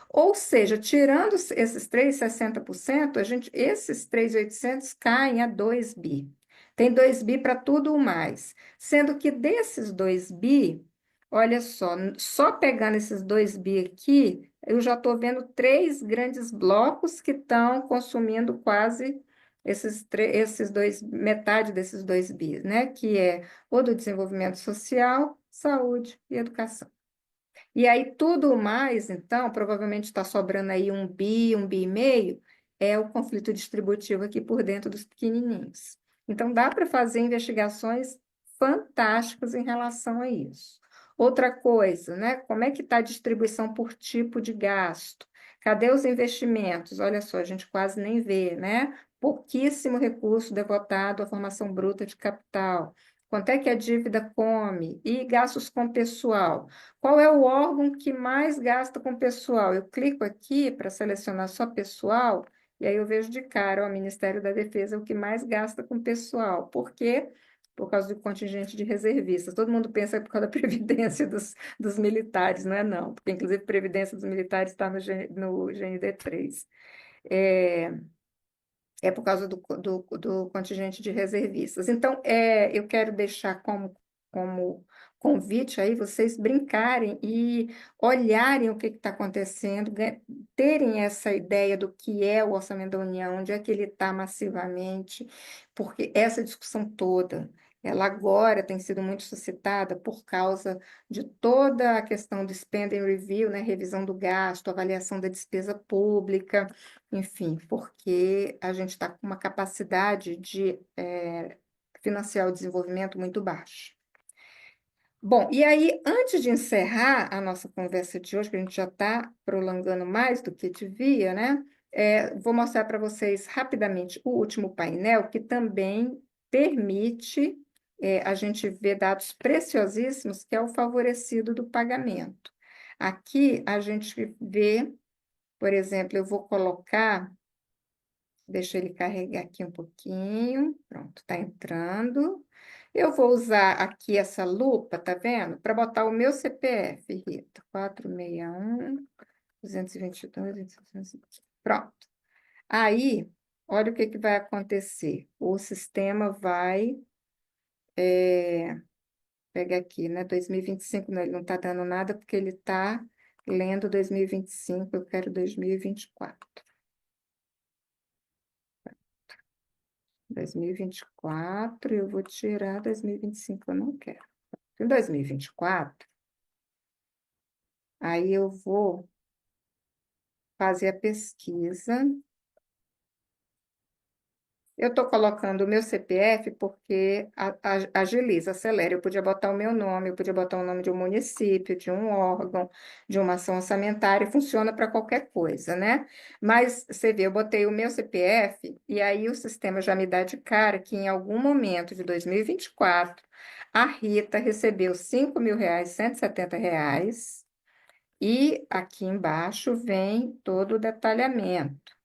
Ou seja, tirando esses 3,60%, esses 3.800 caem a 2 bi. Tem 2 bi para tudo o mais. Sendo que desses 2 bi, olha só pegando esses 2 bi aqui, eu já estou vendo 3 grandes blocos que estão consumindo quase metade desses 2 bi, né? Que é o do desenvolvimento social, saúde e educação. E aí tudo mais, então, provavelmente está sobrando aí 1 bi e meio, é o conflito distributivo aqui por dentro dos pequenininhos. Então dá para fazer investigações fantásticas em relação a isso. Outra coisa, né? Como é que está a distribuição por tipo de gasto? Cadê os investimentos? Olha só, a gente quase nem vê, né? Pouquíssimo recurso devotado à formação bruta de capital. Quanto é que a dívida come? E gastos com pessoal? Qual é o órgão que mais gasta com pessoal? Eu clico aqui para selecionar só pessoal, e aí eu vejo de cara, o Ministério da Defesa é o que mais gasta com pessoal. Por quê? Por causa do contingente de reservistas. Todo mundo pensa que é por causa da previdência dos militares, não é não, porque inclusive a previdência dos militares está no GND3. É, é por causa do contingente de reservistas. Então, eu quero deixar como convite aí vocês brincarem e olharem o que está acontecendo, terem essa ideia do que é o orçamento da União, onde é que ele está massivamente, porque essa discussão toda, ela agora tem sido muito suscitada por causa de toda a questão do spending review, né, revisão do gasto, avaliação da despesa pública, enfim, porque a gente está com uma capacidade de financiar o desenvolvimento muito baixa. Bom, e aí, antes de encerrar a nossa conversa de hoje, que a gente já está prolongando mais do que devia, né? Vou mostrar para vocês rapidamente o último painel, que também permite a gente ver dados preciosíssimos, que é o favorecido do pagamento. Aqui a gente vê, por exemplo, eu vou colocar. Deixa ele carregar aqui um pouquinho. Pronto, está entrando. Eu vou usar aqui essa lupa, tá vendo? Para botar o meu CPF, Rita. 461, 222, 220. Pronto. Aí, olha o que vai acontecer. O sistema vai pegar aqui, né? 2025, não, ele não está dando nada porque ele está lendo 2025, eu quero 2024. 2024, eu vou tirar 2025, eu não quero. Em 2024, aí eu vou fazer a pesquisa. Eu estou colocando o meu CPF porque agiliza, acelera. Eu podia botar o meu nome, eu podia botar o nome de um município, de um órgão, de uma ação orçamentária, funciona para qualquer coisa, né? Mas você vê, eu botei o meu CPF e aí o sistema já me dá de cara que em algum momento de 2024, a Rita recebeu R$ 5.000, R$ 170, e aqui embaixo vem todo o detalhamento.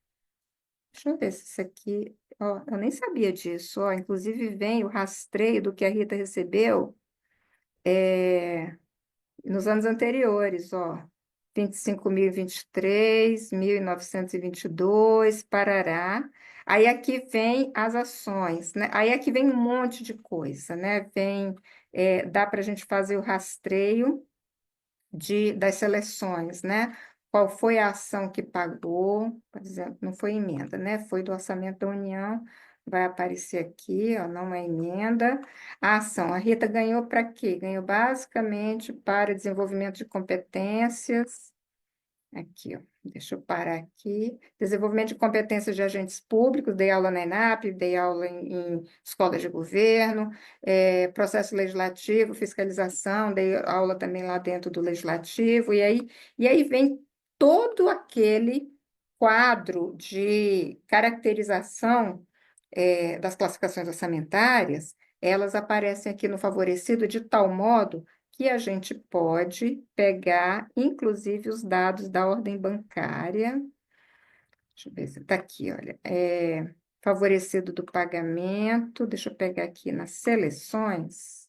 Deixa eu ver se isso aqui. Ó, eu nem sabia disso. Ó, inclusive vem o rastreio do que a Rita recebeu nos anos anteriores. Ó, 25.023, 1.922, parará. Aí aqui vem as ações, né? Aí aqui vem um monte de coisa, né? Dá para a gente fazer o rastreio das seleções, né? Qual foi a ação que pagou, por exemplo, não foi emenda, né? Foi do orçamento da União, vai aparecer aqui, ó, não é emenda. A ação, a Rita ganhou para quê? Ganhou basicamente para desenvolvimento de competências, Aqui, ó. Deixa eu parar aqui. Desenvolvimento de competências de agentes públicos, dei aula na ENAP, dei aula em escola de governo, processo legislativo, fiscalização, dei aula também lá dentro do legislativo, e aí vem todo aquele quadro de caracterização das classificações orçamentárias, elas aparecem aqui no favorecido de tal modo que a gente pode pegar, inclusive, os dados da ordem bancária. Deixa eu ver se está aqui, olha. Favorecido do pagamento, deixa eu pegar aqui nas seleções,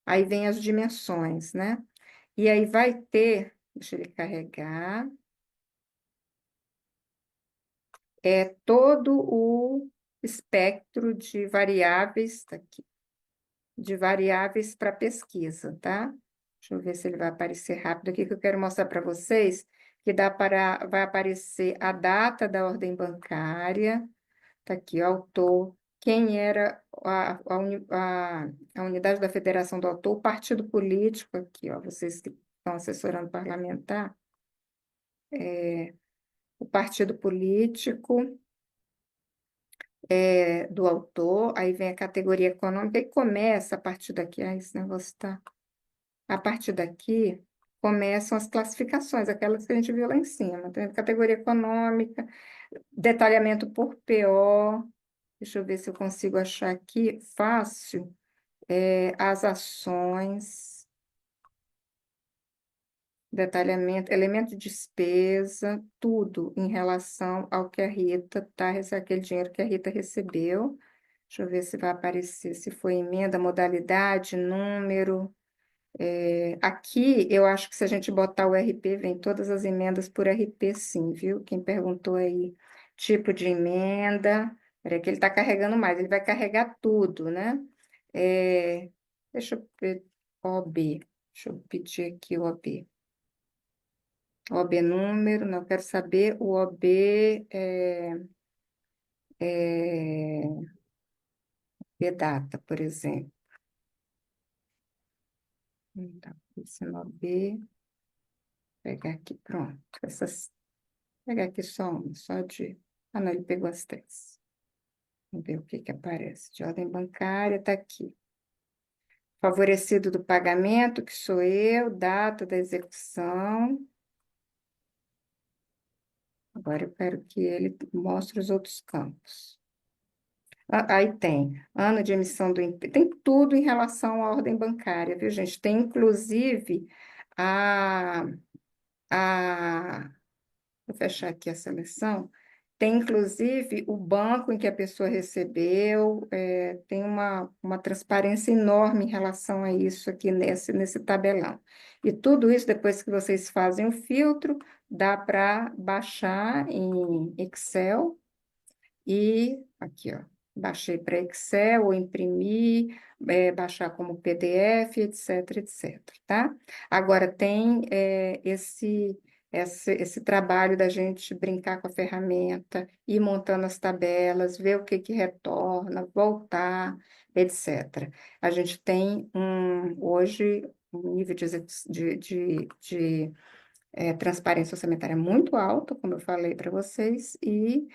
aí vem as dimensões, né? E aí vai ter, deixa ele carregar, todo o espectro de variáveis, tá aqui, de variáveis para pesquisa, tá? Deixa eu ver se ele vai aparecer rápido aqui, que eu quero mostrar para vocês que vai aparecer a data da ordem bancária, tá aqui, o autor, quem era a unidade da federação do autor, o partido político, aqui, ó, vocês que estão assessorando parlamentar, o partido político do autor, aí vem a categoria econômica e começa a partir daqui, esse negócio está... A partir daqui, começam as classificações, aquelas que a gente viu lá em cima, tá vendo? Categoria econômica, detalhamento por PO, deixa eu ver se eu consigo achar aqui fácil, as ações, detalhamento, elemento de despesa, tudo em relação ao que a Rita tá, aquele dinheiro que a Rita recebeu. Deixa eu ver se vai aparecer, se foi emenda, modalidade, número. Aqui, eu acho que se a gente botar o RP, vem todas as emendas por RP, sim, viu? Quem perguntou aí, tipo de emenda, peraí que ele está carregando mais, ele vai carregar tudo, né? Deixa eu ver, OB, deixa eu pedir aqui o OB. OB número, não, eu quero saber o OB, de data, por exemplo. Então, esse no OB, pegar aqui, pronto, pegar aqui só uma, só de... Ah, não, ele pegou as três. Vamos ver o que que aparece. De ordem bancária, está aqui. Favorecido do pagamento, que sou eu, data da execução. Agora eu quero que ele mostre os outros campos. Aí tem ano de emissão tem tudo em relação à ordem bancária, viu, gente? Tem inclusive a, a vou fechar aqui a seleção. Tem, inclusive, o banco em que a pessoa recebeu, tem uma transparência enorme em relação a isso aqui nesse tabelão. E tudo isso, depois que vocês fazem o filtro, dá para baixar em Excel e aqui, ó, baixei para Excel ou imprimir, baixar como PDF, etc, etc, tá? Agora tem esse trabalho da gente brincar com a ferramenta, ir montando as tabelas, ver o que que retorna, voltar, etc. A gente tem hoje um nível de transparência orçamentária muito alta, como eu falei para vocês, e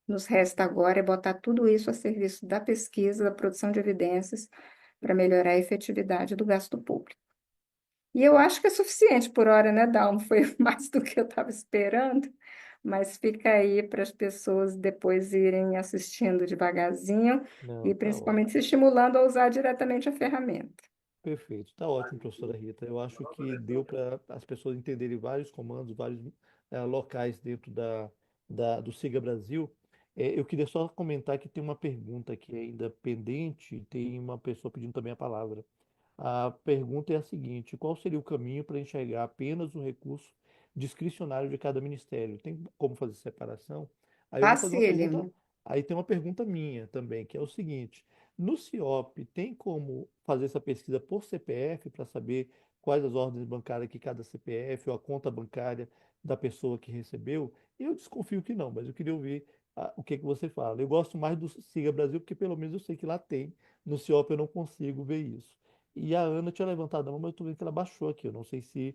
nos resta agora botar tudo isso a serviço da pesquisa, da produção de evidências, para melhorar a efetividade do gasto público. E eu acho que é suficiente por hora, né, Dalmo? Foi mais do que eu estava esperando, mas fica aí para as pessoas depois irem assistindo devagarzinho Não, e tá ótimo. principalmente se estimulando a usar diretamente a ferramenta. Perfeito, tá ótimo, professora Rita. Eu acho que deu para as pessoas entenderem vários comandos, vários locais dentro do Siga Brasil. Eu queria só comentar que tem uma pergunta aqui ainda pendente, tem uma pessoa pedindo também a palavra. A pergunta é a seguinte: qual seria o caminho para enxergar apenas o recurso discricionário de cada ministério? Tem como fazer separação? Aí eu vou fazer uma pergunta, Facílimo. aí tem uma pergunta minha também, que é o seguinte: no CIOP, tem como fazer essa pesquisa por CPF para saber quais as ordens bancárias que cada CPF ou a conta bancária da pessoa que recebeu? Eu desconfio que não, mas eu queria ouvir o que que você fala. Eu gosto mais do Siga Brasil, porque pelo menos eu sei que lá tem. No CIOP eu não consigo ver isso. E a Ana tinha levantado a mão, mas eu tô vendo que ela baixou aqui. Eu não sei se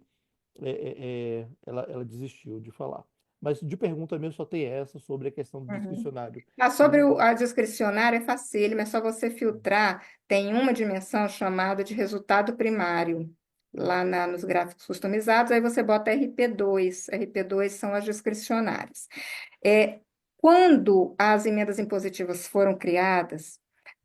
ela desistiu de falar. Mas de pergunta mesmo só tem essa sobre a questão do Uhum. discricionário. Sobre a discricionária é facílimo, é só você filtrar. Tem uma dimensão chamada de resultado primário, lá nos gráficos customizados, aí você bota RP2. RP2 são as discricionárias. Quando as emendas impositivas foram criadas,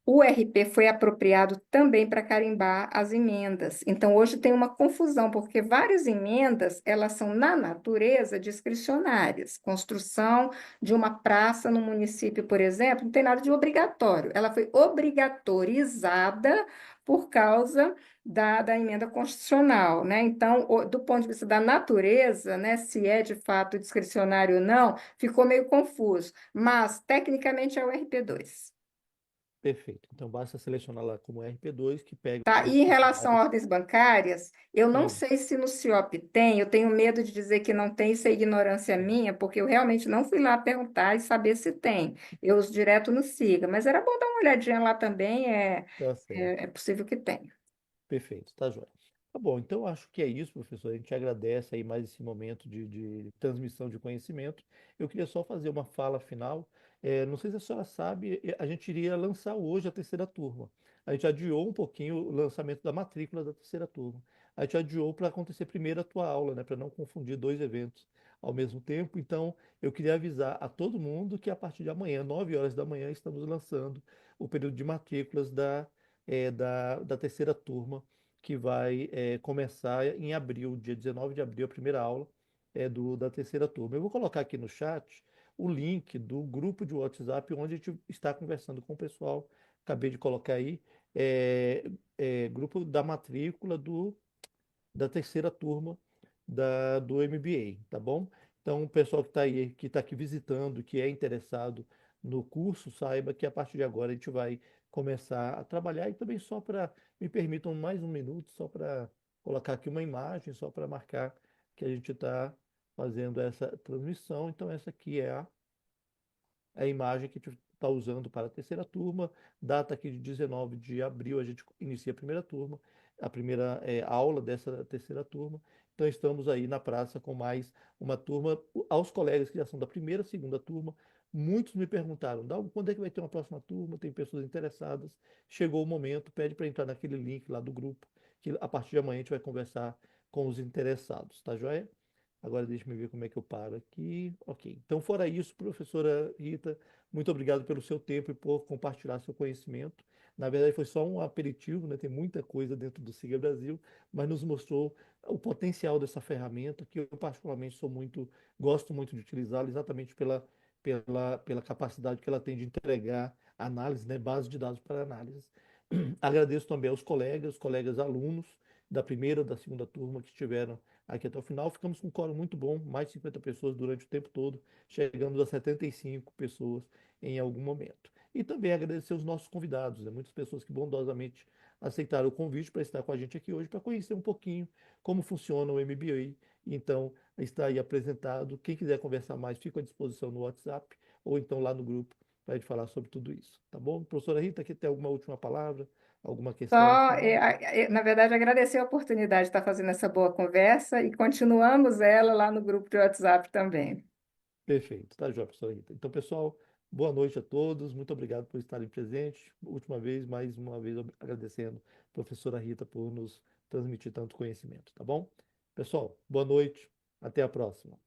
o RP foi apropriado também para carimbar as emendas. Então, hoje tem uma confusão, porque várias emendas, elas são, na natureza, discricionárias. Construção de uma praça no município, por exemplo, não tem nada de obrigatório. Ela foi obrigatorizada por causa da emenda constitucional, né? Então, do ponto de vista da natureza, né, se é de fato discricionário ou não, ficou meio confuso. Mas, tecnicamente, é o RP2. Perfeito. Então basta selecionar lá como RP2 que pega Tá, as e em relação a discricionárias. ordens bancárias, eu não Hum, sei se no CIOP tem, eu tenho medo de dizer que não tem, isso é ignorância minha, porque eu realmente não fui lá perguntar e saber se tem. Eu uso direto no SIGA, mas era bom dar uma olhadinha lá também, tá certo. é possível que tenha. Perfeito, tá joia. Tá bom, então acho que é isso, professor. A gente agradece aí mais esse momento de transmissão de conhecimento. Eu queria só fazer uma fala final. Não sei se a senhora sabe, a gente iria lançar hoje a terceira turma. A gente adiou um pouquinho o lançamento da matrícula da terceira turma. A gente adiou para acontecer primeiro a tua aula, né, para não confundir dois eventos ao mesmo tempo. Então, eu queria avisar a todo mundo que a partir de amanhã, 9 horas da manhã, estamos lançando o período de matrículas da terceira turma, que vai começar em abril, dia 19 de abril, a primeira aula da terceira turma. Eu vou colocar aqui no chat o link do grupo de WhatsApp onde a gente está conversando com o pessoal. Acabei de colocar aí, grupo da matrícula da terceira turma do MBA, tá bom? Então, o pessoal que está aí, que está aqui visitando, que é interessado no curso, saiba que a partir de agora a gente vai começar a trabalhar e também só para, me permitam mais um minuto, só para colocar aqui uma imagem, só para marcar que a gente está fazendo essa transmissão. Então, essa aqui é a imagem que a gente está usando para a terceira turma. Data aqui de 19 de abril, a gente inicia a primeira turma, a primeira aula dessa terceira turma. Então estamos aí na praça com mais uma turma. Aos colegas que já são da primeira, segunda turma, muitos me perguntaram, Dalmo, quando é que vai ter uma próxima turma? Tem pessoas interessadas. Chegou o momento, pede para entrar naquele link lá do grupo, que a partir de amanhã a gente vai conversar com os interessados, tá joia? Agora deixa eu ver como é que eu paro aqui. Ok. Então, fora isso, professora Rita, muito obrigado pelo seu tempo e por compartilhar seu conhecimento. Na verdade, foi só um aperitivo, né? Tem muita coisa dentro do Siga Brasil, mas nos mostrou o potencial dessa ferramenta, que eu particularmente gosto muito de utilizá-la, exatamente pela capacidade que ela tem de entregar análise, né? Base de dados para análise. Agradeço também aos colegas alunos da primeira, da segunda turma que estiveram aqui até o final. Ficamos com um quórum muito bom, mais de 50 pessoas durante o tempo todo, chegando a 75 pessoas em algum momento. E também agradecer os nossos convidados, né? Muitas pessoas que bondosamente aceitaram o convite para estar com a gente aqui hoje, para conhecer um pouquinho como funciona o MBA. Então, está aí apresentado. Quem quiser conversar mais, fica à disposição no WhatsApp ou então lá no grupo para a gente falar sobre tudo isso. Tá bom? Professora Rita, aqui tem alguma última palavra? Alguma questão Só, final? na verdade, agradecer a oportunidade de estar fazendo essa boa conversa e continuamos ela lá no grupo de WhatsApp também. Perfeito, tá, joia, professora Rita. Então, pessoal, boa noite a todos. Muito obrigado por estarem presentes. Última vez, mais uma vez, agradecendo a professora Rita por nos transmitir tanto conhecimento, tá bom? Pessoal, boa noite. Até a próxima.